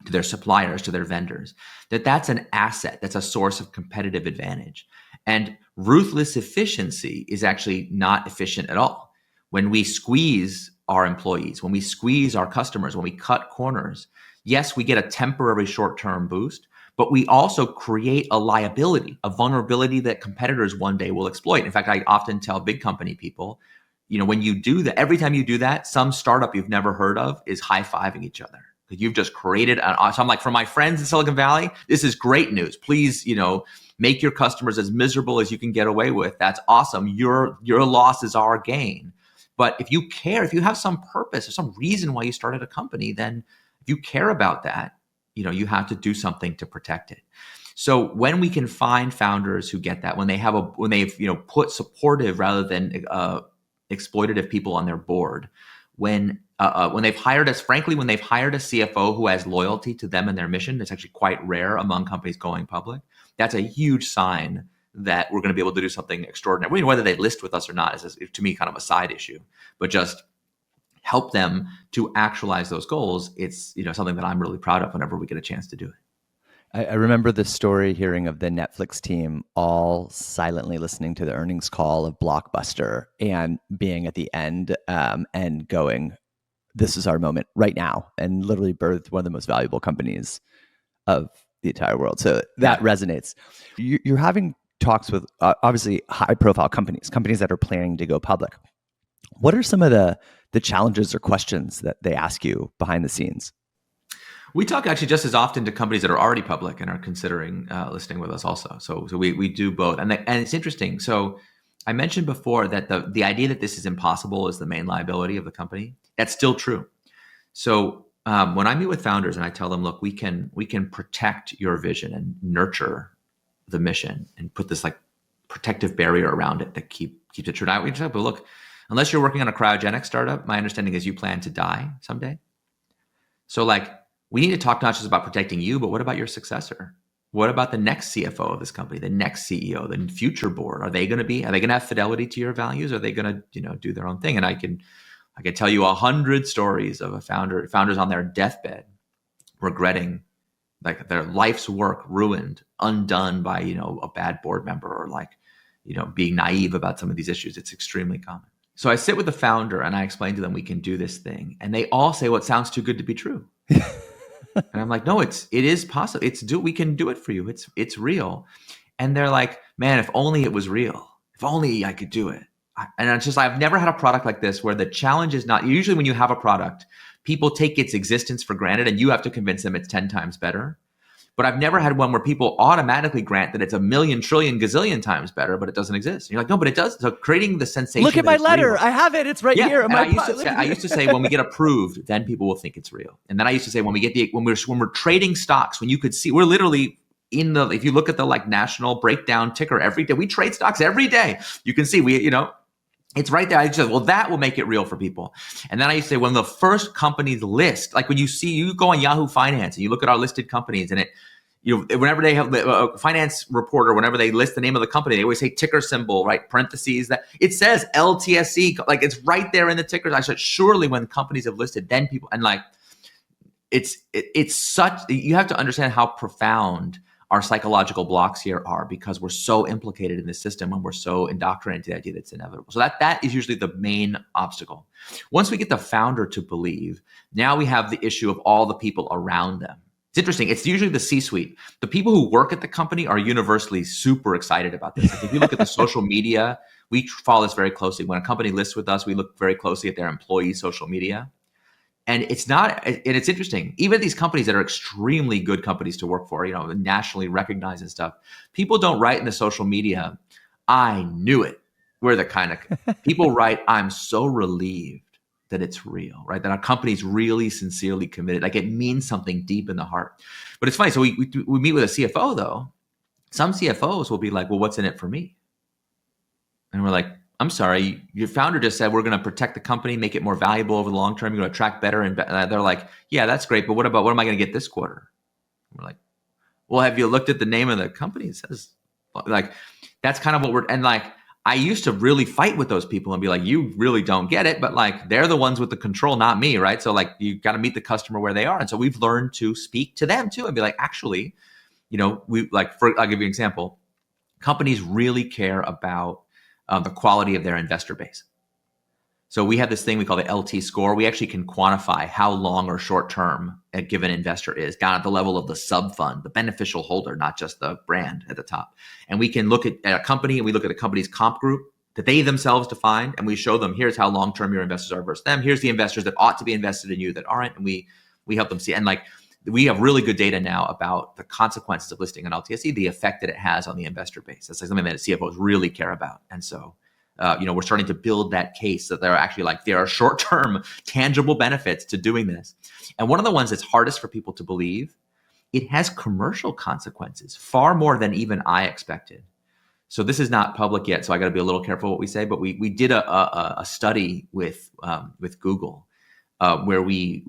to their suppliers, to their vendors, that's an asset, that's a source of competitive advantage. And ruthless efficiency is actually not efficient at all. When we squeeze our employees, when we squeeze our customers, when we cut corners, yes, we get a temporary short-term boost, but we also create a liability, a vulnerability that competitors one day will exploit. In fact, I often tell big company people, when you do that, every time you do that, some startup you've never heard of is high-fiving each other. You've just created so I'm like, for my friends in Silicon Valley, this is great news. Please, make your customers as miserable as you can get away with. That's awesome. Your loss is our gain. But if you care, if you have some purpose or some reason why you started a company, then if you care about that, you have to do something to protect it. So when we can find founders who get that, when they've put supportive rather than exploitative people on their board, when they've hired us, frankly, when they've hired a CFO who has loyalty to them and their mission, it's actually quite rare among companies going public. That's a huge sign that we're going to be able to do something extraordinary. Whether they list with us or not is, to me, kind of a side issue, but just help them to actualize those goals. It's something that I'm really proud of whenever we get a chance to do it. I remember the story hearing of the Netflix team all silently listening to the earnings call of Blockbuster and being at the end and going, this is our moment right now, and literally birthed one of the most valuable companies of the entire world. So that resonates. You're having talks with obviously high profile companies that are planning to go public. What are some of the challenges or questions that they ask you behind the scenes? We talk actually just as often to companies that are already public and are considering listing with us also. So we do both. And it's interesting. So I mentioned before that the idea that this is impossible is the main liability of the company. That's still true. So when I meet with founders and I tell them, look, we can protect your vision and nurture the mission and put this like protective barrier around it that keeps it true. Now we just but look, unless you're working on a cryogenic startup, my understanding is you plan to die someday. So like, we need to talk not just about protecting you, but what about your successor? What about the next CFO of this company, the next CEO, the future board? Are they going to have fidelity to your values? Are they going to, do their own thing? And I can tell you 100 stories of founders on their deathbed regretting like their life's work ruined, undone by, a bad board member or like, being naive about some of these issues. It's extremely common. So I sit with the founder and I explain to them, we can do this thing. And they all say, well, it sounds too good to be true. And I'm like, no, it is possible. We can do it for you. It's real. And they're like, man, if only it was real. If only I could do it. And it's just, I've never had a product like this where the challenge is not, usually when you have a product, people take its existence for granted and you have to convince them it's 10 times better. But I've never had one where people automatically grant that it's a million, trillion, gazillion times better, but it doesn't exist. And you're like, no, but it does. So creating the sensation. Look at my letter. Real. I have it. It's right here. I used to say when we get approved, then people will think it's real. And then I used to say when we're trading stocks, when you could see, we're literally if you look at the like national breakdown ticker every day, we trade stocks every day. You can see it's right there. I just said, well, that will make it real for people. And then I used to say, when the first companies list, like when you go on Yahoo Finance and you look at our listed companies and whenever they have a finance reporter, whenever they list the name of the company, they always say ticker symbol, right? Parentheses, that it says LTSE, like it's right there in the tickers. I said, surely when companies have listed, then people, and like, it's such, you have to understand how profound our psychological blocks here are, because we're so implicated in the system and we're so indoctrinated to the idea that it's inevitable. So that is usually the main obstacle. Once we get the founder to believe, now we have the issue of all the people around them. It's interesting. It's usually the C-suite. The people who work at the company are universally super excited about this. Like if you look at the social media, we follow this very closely. When a company lists with us, we look very closely at their employees' social media. And it's interesting. Even these companies that are extremely good companies to work for, nationally recognized and stuff, people don't write in the social media, I knew it. We're the kind of people write, I'm so relieved that it's real, right? That our company's really sincerely committed. Like it means something deep in the heart. But it's funny. So we meet with a CFO though. Some CFOs will be like, well, what's in it for me? And we're like, I'm sorry, your founder just said we're going to protect the company, make it more valuable over the long term. You're going to attract better. And they're like, yeah, that's great. But what am I going to get this quarter? And we're like, well, have you looked at the name of the company? It says like, that's kind of what and like, I used to really fight with those people and be like, you really don't get it. But like, they're the ones with the control, not me. Right. So like, you got to meet the customer where they are. And so we've learned to speak to them too and be like, actually, I'll give you an example. Companies really care about the quality of their investor base. So we have this thing we call the LT score. We actually can quantify how long or short term a given investor is down at the level of the sub fund, the beneficial holder, not just the brand at the top. And we can look at a company and we look at a company's comp group that they themselves defined, and we show them, here's how long term your investors are versus them. Here's the investors that ought to be invested in you that aren't. And we help them see. And like, we have really good data now about the consequences of listing on LTSE, the effect that it has on the investor base. That's like something that CFOs really care about. And so, we're starting to build that case that there are short-term tangible benefits to doing this. And one of the ones that's hardest for people to believe, it has commercial consequences, far more than even I expected. So this is not public yet, so I got to be a little careful what we say, but we did a study with Google. Where we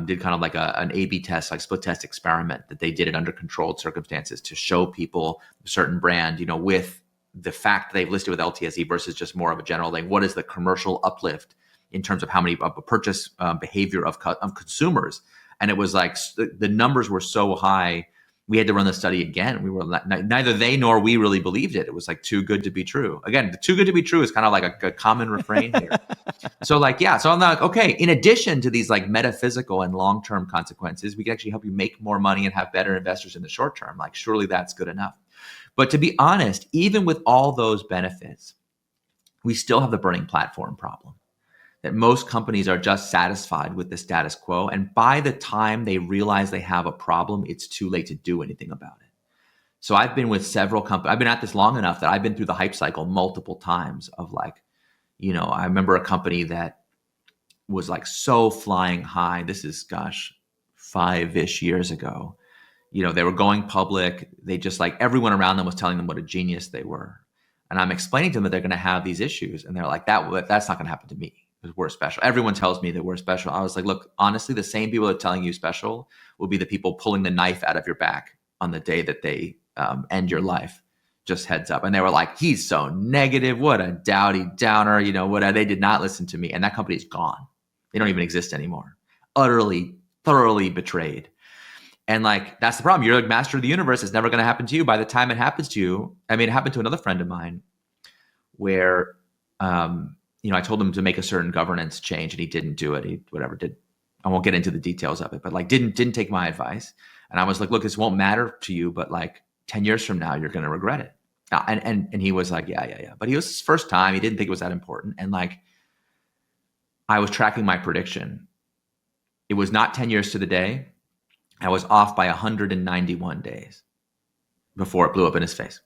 did kind of like an A/B test, like split test experiment that they did it under controlled circumstances to show people a certain brand, with the fact that they've listed with LTSE versus just more of a general thing. What is the commercial uplift in terms of how many purchase behavior of consumers? And it was like the numbers were so high, we had to run the study again. We were neither they nor we really believed it. It was like too good to be true. Again, the too good to be true is kind of like a common refrain here. So I'm like, okay, in addition to these like metaphysical and long-term consequences, we can actually help you make more money and have better investors in the short term. Like, surely that's good enough. But to be honest, even with all those benefits, we still have the burning platform problem. That most companies are just satisfied with the status quo. And by the time they realize they have a problem, it's too late to do anything about it. So I've been with several companies. I've been at this long enough that I've been through the hype cycle multiple times of like, I remember a company that was like so flying high. This is, 5-ish years ago. They were going public. They just like everyone around them was telling them what a genius they were. And I'm explaining to them that they're going to have these issues. And they're like, that's not going to happen to me. Because we're special. Everyone tells me that we're special. I was like, look, honestly, the same people that are telling you special will be the people pulling the knife out of your back on the day that they end your life. Just heads up. And they were like, he's so negative. What a dowdy downer. They did not listen to me. And that company is gone. They don't even exist anymore. Utterly, thoroughly betrayed. And like, that's the problem. You're like master of the universe. It's never going to happen to you. By the time it happens to you, it happened to another friend of mine where, I told him to make a certain governance change and he didn't do it. I won't get into the details of it, but like didn't take my advice. And I was like, look, this won't matter to you, but like 10 years from now, you're going to regret it. And he was like, yeah. But he was his first time. He didn't think it was that important. And like, I was tracking my prediction. It was not 10 years to the day. I was off by 191 days before it blew up in his face.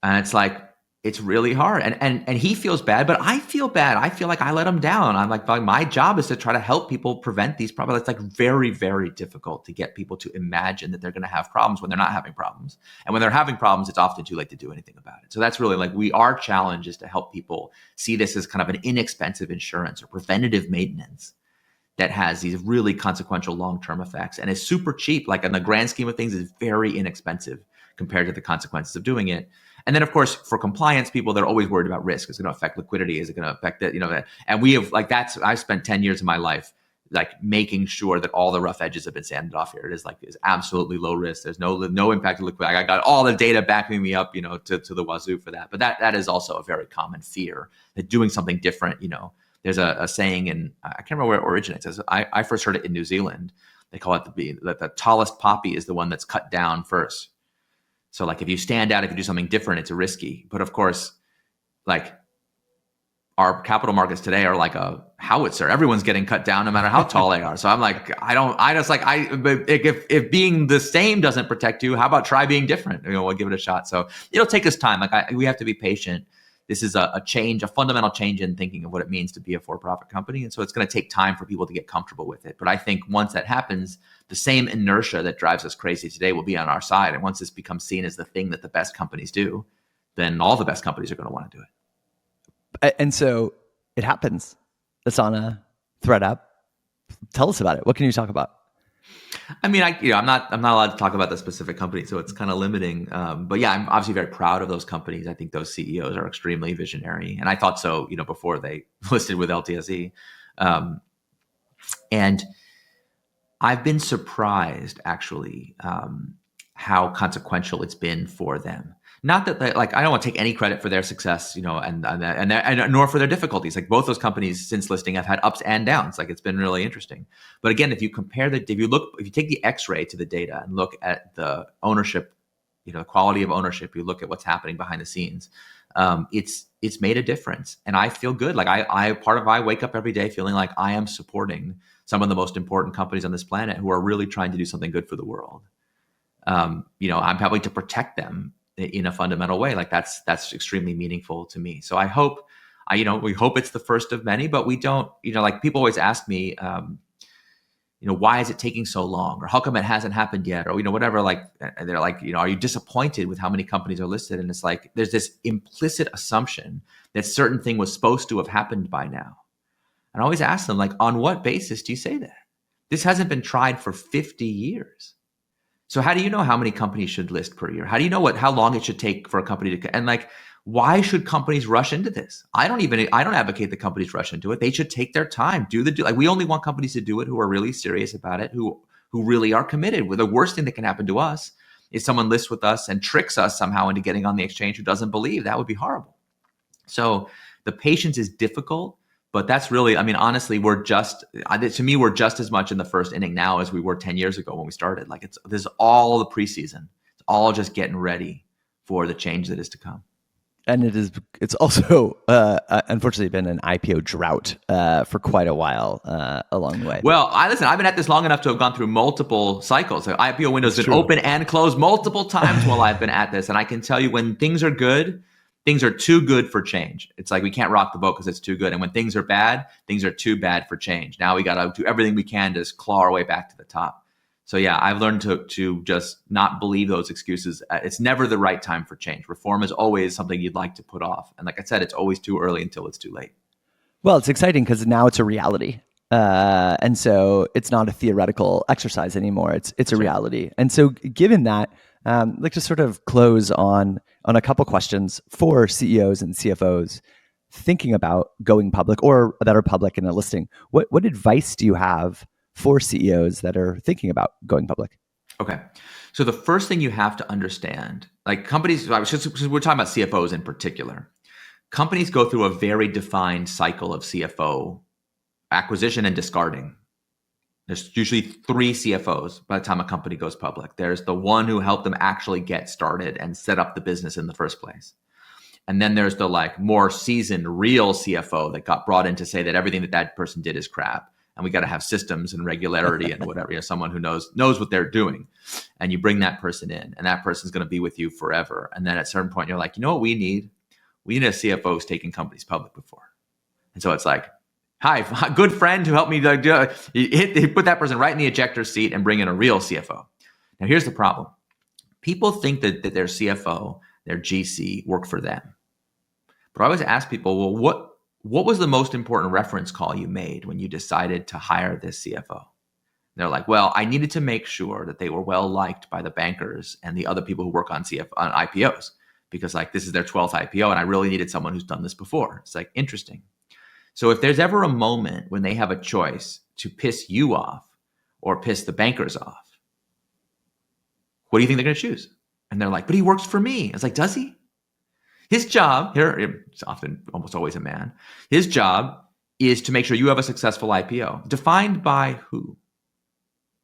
And it's like, it's really hard. And he feels bad, but I feel bad. I feel like I let him down. I'm like, my job is to try to help people prevent these problems. It's like very, very difficult to get people to imagine that they're going to have problems when they're not having problems. And when they're having problems, it's often too late to do anything about it. So that's really like our challenge is to help people see this as kind of an inexpensive insurance or preventative maintenance that has these really consequential long-term effects and is super cheap. Like in the grand scheme of things, is very inexpensive compared to the consequences of doing it. And then, of course, for compliance people, they're always worried about risk. Is it going to affect liquidity? Is it going to affect it? And we have I've spent 10 years of my life making sure that all the rough edges have been sanded off here. It is absolutely low risk. There's no impact to liquidity. I got all the data backing me up, to the wazoo for that. But that is also a very common fear, that doing something different, there's a saying, and I can't remember where it originates. I first heard it in New Zealand. They call it the tallest poppy is the one that's cut down first. So if you stand out, if you do something different, it's risky. But of course, our capital markets today are like a howitzer. Everyone's getting cut down no matter how tall they are. So I'm if being the same doesn't protect you, how about try being different? We'll give it a shot. So it'll take us time. We have to be patient. This is a fundamental change in thinking of what it means to be a for-profit company. And so it's going to take time for people to get comfortable with it. But I think once that happens, the same inertia that drives us crazy today will be on our side. And once this becomes seen as the thing that the best companies do, then all the best companies are going to want to do it. And so it happens. Asana, ThreadUp. Tell us about it. What can you talk about? I'm not allowed to talk about the specific company, so it's kind of limiting. But yeah, I'm obviously very proud of those companies. I think those CEOs are extremely visionary, and I thought so, before they listed with LTSE. And I've been surprised actually how consequential it's been for them. Not that I don't want to take any credit for their success, and nor for their difficulties. Both those companies since listing have had ups and downs. It's been really interesting. But again, if you compare if you take the X-ray to the data and look at the ownership, the quality of ownership, you look at what's happening behind the scenes, it's made a difference. And I feel good. I wake up every day feeling like I am supporting some of the most important companies on this planet who are really trying to do something good for the world. I'm having to protect them in a fundamental way. That's extremely meaningful to me. So I hope, we hope it's the first of many, but we don't, people always ask me, why is it taking so long, or how come it hasn't happened yet, or, whatever, they're are you disappointed with how many companies are listed? And it's there's this implicit assumption that certain thing was supposed to have happened by now. And I always ask them, on what basis do you say that? This hasn't been tried for 50 years. So how do you know how many companies should list per year? How do you know how long it should take for a company to, and why should companies rush into this? I don't advocate that companies rush into it. They should take their time, we only want companies to do it who are really serious about it, who really are committed. The worst thing that can happen to us is someone lists with us and tricks us somehow into getting on the exchange who doesn't believe. That would be horrible. So the patience is difficult. But that's really, honestly, we're just as much in the first inning now as we were 10 years ago when we started. This is all the preseason. It's all just getting ready for the change that is to come. And it's also, unfortunately, been an IPO drought for quite a while along the way. Well, I've been at this long enough to have gone through multiple cycles. The IPO window's been open and closed multiple times while I've been at this. And I can tell you, when things are good, things are too good for change. It's we can't rock the boat because it's too good. And when things are bad, things are too bad for change. Now we got to do everything we can to just claw our way back to the top. So yeah, I've learned to just not believe those excuses. It's never the right time for change. Reform is always something you'd like to put off. And like I said, it's always too early until it's too late. Well, it's exciting because now it's a reality. And so it's not a theoretical exercise anymore. It's a reality. And so given that, I'd like to sort of close on a couple questions for CEOs and CFOs thinking about going public or that are public in a listing. What advice do you have for CEOs that are thinking about going public? Okay. So the first thing you have to understand, companies, because we're talking about CFOs in particular, companies go through a very defined cycle of CFO acquisition and discarding. There's usually 3 CFOs by the time a company goes public. There's the one who helped them actually get started and set up the business in the first place. And then there's the more seasoned real CFO that got brought in to say that everything that person did is crap. And we got to have systems and regularity and whatever, someone who knows what they're doing. And you bring that person in, and that person's going to be with you forever. And then at a certain point, you're like, you know what we need? We need a CFO who's taken companies public before. And so it's hi, good friend who helped me. He put that person right in the ejector seat and bring in a real CFO. Now, here's the problem. People think that their CFO, their GC, work for them. But I always ask people, well, what was the most important reference call you made when you decided to hire this CFO? They're like, well, I needed to make sure that they were well liked by the bankers and the other people who work on on IPOs, because like this is their 12th IPO and I really needed someone who's done this before. It's like, interesting. So if there's ever a moment when they have a choice to piss you off or piss the bankers off, what do you think they're going to choose? And they're like, but he works for me. It's like, does he? His job, here, it's often almost always a man, his job is to make sure you have a successful IPO. Defined by who?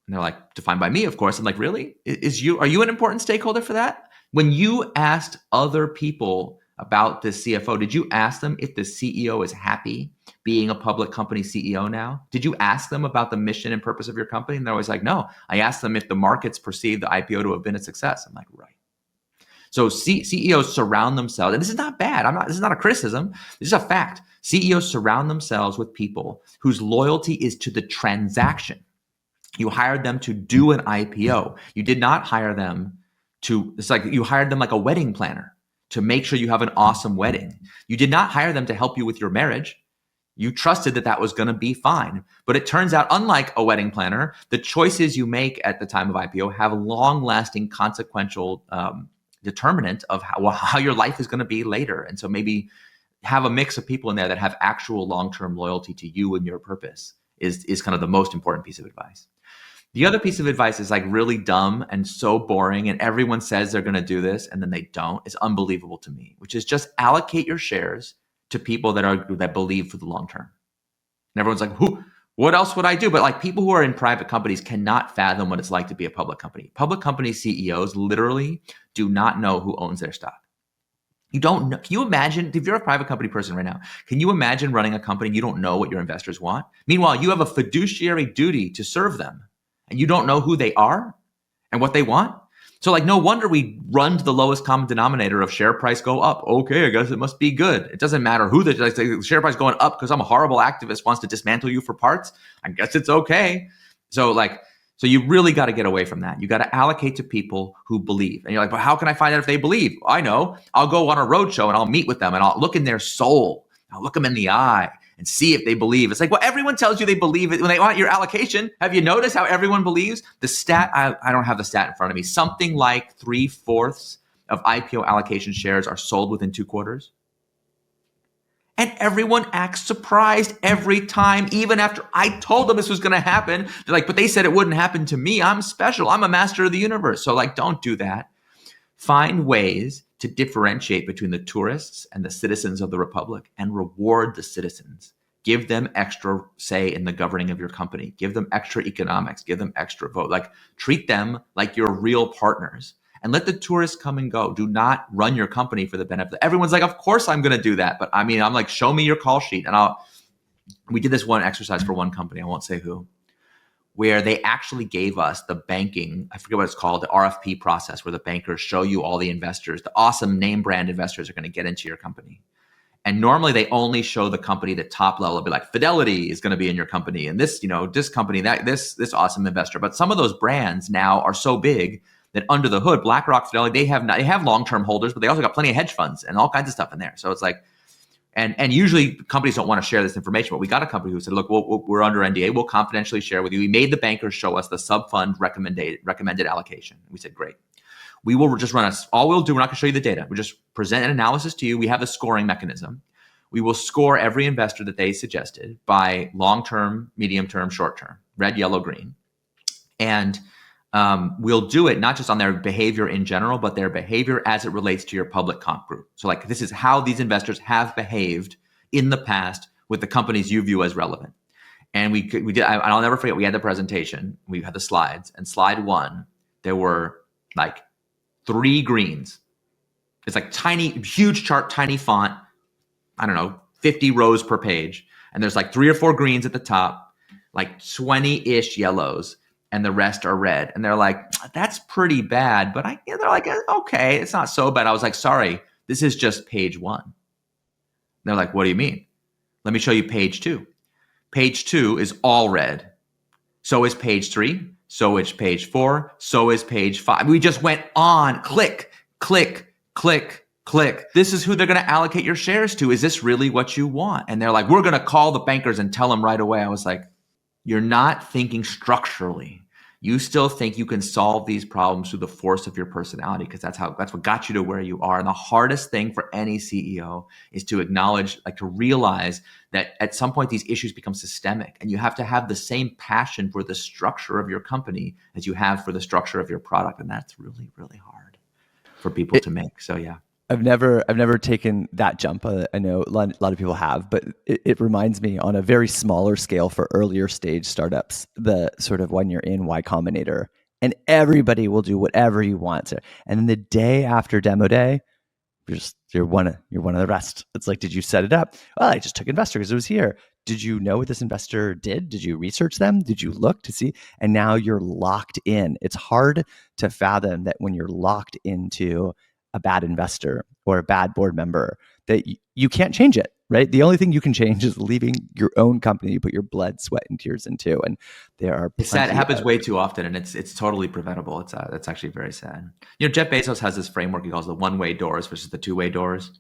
And they're like, defined by me, of course. I'm like, really? Are you an important stakeholder for that? When you asked other people about the CFO, did you ask them if the CEO is happy being a public company CEO now? Did you ask them about the mission and purpose of your company? And they're always like, no. I asked them if the markets perceive the IPO to have been a success. I'm like, right. So CEOs surround themselves, and this is not bad. This is not a criticism. This is a fact. CEOs surround themselves with people whose loyalty is to the transaction. You hired them to do an IPO. You did not hire them it's like you hired them like a wedding planner to make sure you have an awesome wedding. You did not hire them to help you with your marriage. You trusted that was going to be fine. But it turns out, unlike a wedding planner, the choices you make at the time of IPO have long-lasting consequential determinant of how your life is going to be later. And so maybe have a mix of people in there that have actual long-term loyalty to you and your purpose is kind of the most important piece of advice. The other piece of advice is like really dumb and so boring, and everyone says they're going to do this and then they don't. It's unbelievable to me, which is just allocate your shares to people that believe for the long term. And everyone's like, what else would I do? But like people who are in private companies cannot fathom what it's like to be a public company. Public company CEOs literally do not know who owns their stock. You don't know. Can you imagine, if you're a private company person right now, can you imagine running a company and you don't know what your investors want? Meanwhile, you have a fiduciary duty to serve them, and you don't know who they are and what they want. So like, no wonder we run to the lowest common denominator of share price go up. Okay, I guess it must be good. It doesn't matter who the share price going up because I'm a horrible activist wants to dismantle you for parts. I guess it's okay. So you really got to get away from that. You got to allocate to people who believe. And you're like, but how can I find out if they believe? I know. I'll go on a roadshow and I'll meet with them and I'll look in their soul. I'll look them in the eye and see if they believe. It's like, well, everyone tells you they believe it when they want your allocation. Have you noticed how everyone believes? The stat, I don't have the stat in front of me. Something like 3/4 of IPO allocation shares are sold within 2 quarters. And everyone acts surprised every time, even after I told them this was going to happen. They're like, but they said it wouldn't happen to me. I'm special. I'm a master of the universe. So like, don't do that. Find ways to differentiate between the tourists and the citizens of the republic and reward the citizens. Give them extra say in the governing of your company. Give them extra economics. Give them extra vote. Like, treat them like you're real partners. And let the tourists come and go. Do not run your company for the benefit. Everyone's like, of course I'm going to do that. But I mean, I'm like, show me your call sheet. And we did this one exercise for one company, I won't say who, where they actually gave us the banking, I forget what it's called, the RFP process, where the bankers show you all the investors, the awesome name brand investors are going to get into your company. And normally they only show the company the top level. It'll be like Fidelity is going to be in your company, and this, this company, this awesome investor. But some of those brands now are so big that under the hood, BlackRock, Fidelity, they have long-term holders, but they also got plenty of hedge funds and all kinds of stuff in there. So it's like, and usually companies don't want to share this information, but we got a company who said, look, we're under NDA. We'll confidentially share with you. We made the bankers show us the sub-fund recommended allocation. We said, great. We will just all we'll do, we're not going to show you the data. We just present an analysis to you. We have the scoring mechanism. We will score every investor that they suggested by long-term, medium-term, short-term, red, yellow, green. And we'll do it not just on their behavior in general, but their behavior as it relates to your public comp group. So like, this is how these investors have behaved in the past with the companies you view as relevant. And we did, I'll never forget, we had the presentation, we had the slides, and slide 1, there were like 3 greens. It's like tiny, huge chart, tiny font, I don't know, 50 rows per page. And there's like 3 or 4 greens at the top, like 20-ish yellows, and the rest are red. And they're like, that's pretty bad. But they're like, okay, it's not so bad. I was like, sorry, this is just page 1. And they're like, what do you mean? Let me show you page 2. Page 2 is all red. So is page 3. So is page 4. So is page 5. We just went on, click, click, click, Click. This is who they're going to allocate your shares to. Is this really what you want? And they're like, we're going to call the bankers and tell them right away. I was like, you're not thinking structurally. You still think you can solve these problems through the force of your personality, because that's what got you to where you are. And the hardest thing for any CEO is to acknowledge, like to realize that at some point these issues become systemic, and you have to have the same passion for the structure of your company as you have for the structure of your product. And that's really, really hard for people to make. So yeah. I've never taken that jump. I know a lot of people have, but it reminds me on a very smaller scale for earlier stage startups, the sort of when you're in Y Combinator and everybody will do whatever you want to. And then the day after demo day, you're one of the rest. It's like, did you set it up? Well, I just took investor because it was here. Did you know what this investor did? Did you research them? Did you look to see? And now you're locked in. It's hard to fathom that when you're locked into a bad investor or a bad board member, that you can't change it, right? The only thing you can change is leaving your own company you put your blood, sweat, and tears into. And there are it's sad. It happens way too often, and it's totally preventable. It's actually very sad. Jeff Bezos has this framework he calls the one-way doors versus the two-way doors,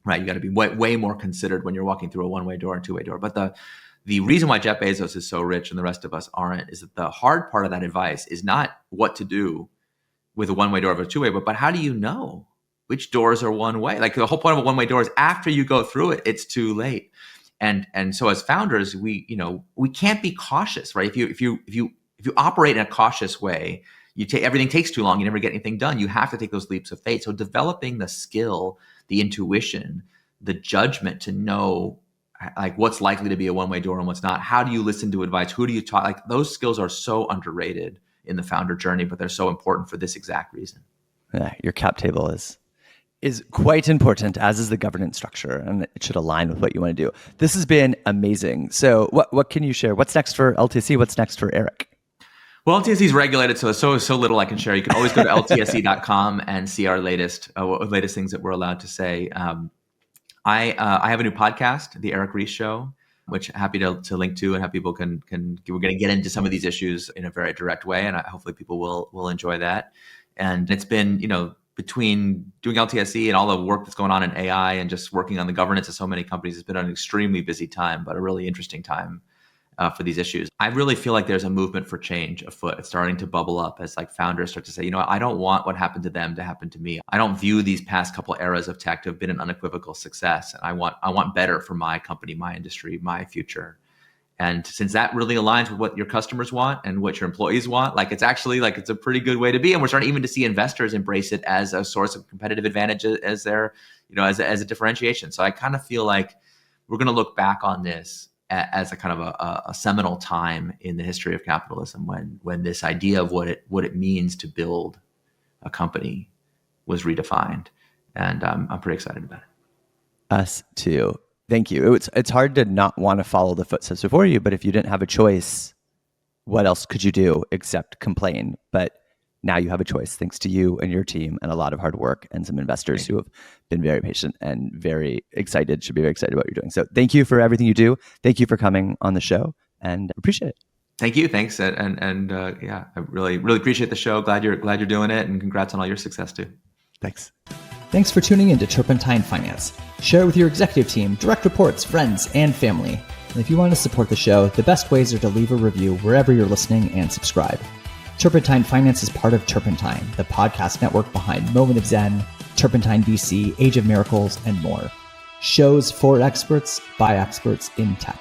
right? You got to be way more considered when you're walking through a one-way door and two-way door. But the reason why Jeff Bezos is so rich and the rest of us aren't is that the hard part of that advice is not what to do with a one-way door or a two-way, but how do you know which doors are one way? Like the whole point of a one-way door is after you go through it, it's too late. And so as founders, we can't be cautious, right? If you operate in a cautious way, everything takes too long. You never get anything done. You have to take those leaps of faith. So developing the skill, the intuition, the judgment to know like what's likely to be a one-way door and what's not. How do you listen to advice? Who do you talk? Like those skills are so underrated in the founder journey, but they're so important for this exact reason. Yeah, your cap table is quite important, as is the governance structure, and it should align with what you want to do. This has been amazing. So what can you share? What's next for LTSE? What's next for Eric? Well, LTSE is regulated, so there's so little I can share. You can always go to LTSE.com and see our latest things that we're allowed to say. I have a new podcast, The Eric Ries Show, which I'm happy to link to and have people can. We're going to get into some of these issues in a very direct way, and hopefully people will enjoy that. And it's been, between doing LTSE and all the work that's going on in AI and just working on the governance of so many companies, it's been an extremely busy time, but a really interesting time for these issues. I really feel like there's a movement for change afoot. It's starting to bubble up as like founders start to say, I don't want what happened to them to happen to me. I don't view these past couple eras of tech to have been an unequivocal success. And I want better for my company, my industry, my future. And since that really aligns with what your customers want and what your employees want, it's a pretty good way to be. And we're starting even to see investors embrace it as a source of competitive advantage as their, as a differentiation. So I kind of feel like we're going to look back on this as a kind of a seminal time in the history of capitalism when this idea of what it means to build a company was redefined. And I'm pretty excited about it. Us too. Thank you. It's hard to not want to follow the footsteps before you, but if you didn't have a choice, what else could you do except complain? But now you have a choice, thanks to you and your team and a lot of hard work and some investors who have been very patient and very excited, should be very excited about what you're doing. So thank you for everything you do. Thank you for coming on the show and appreciate it. Thank you. Thanks. And I really, really appreciate the show. Glad you're doing it, and congrats on all your success too. Thanks. Thanks for tuning in to Turpentine Finance. Share it with your executive team, direct reports, friends, and family. And if you want to support the show, the best ways are to leave a review wherever you're listening and subscribe. Turpentine Finance is part of Turpentine, the podcast network behind Moment of Zen, Turpentine VC, Age of Miracles, and more. Shows for experts by experts in tech.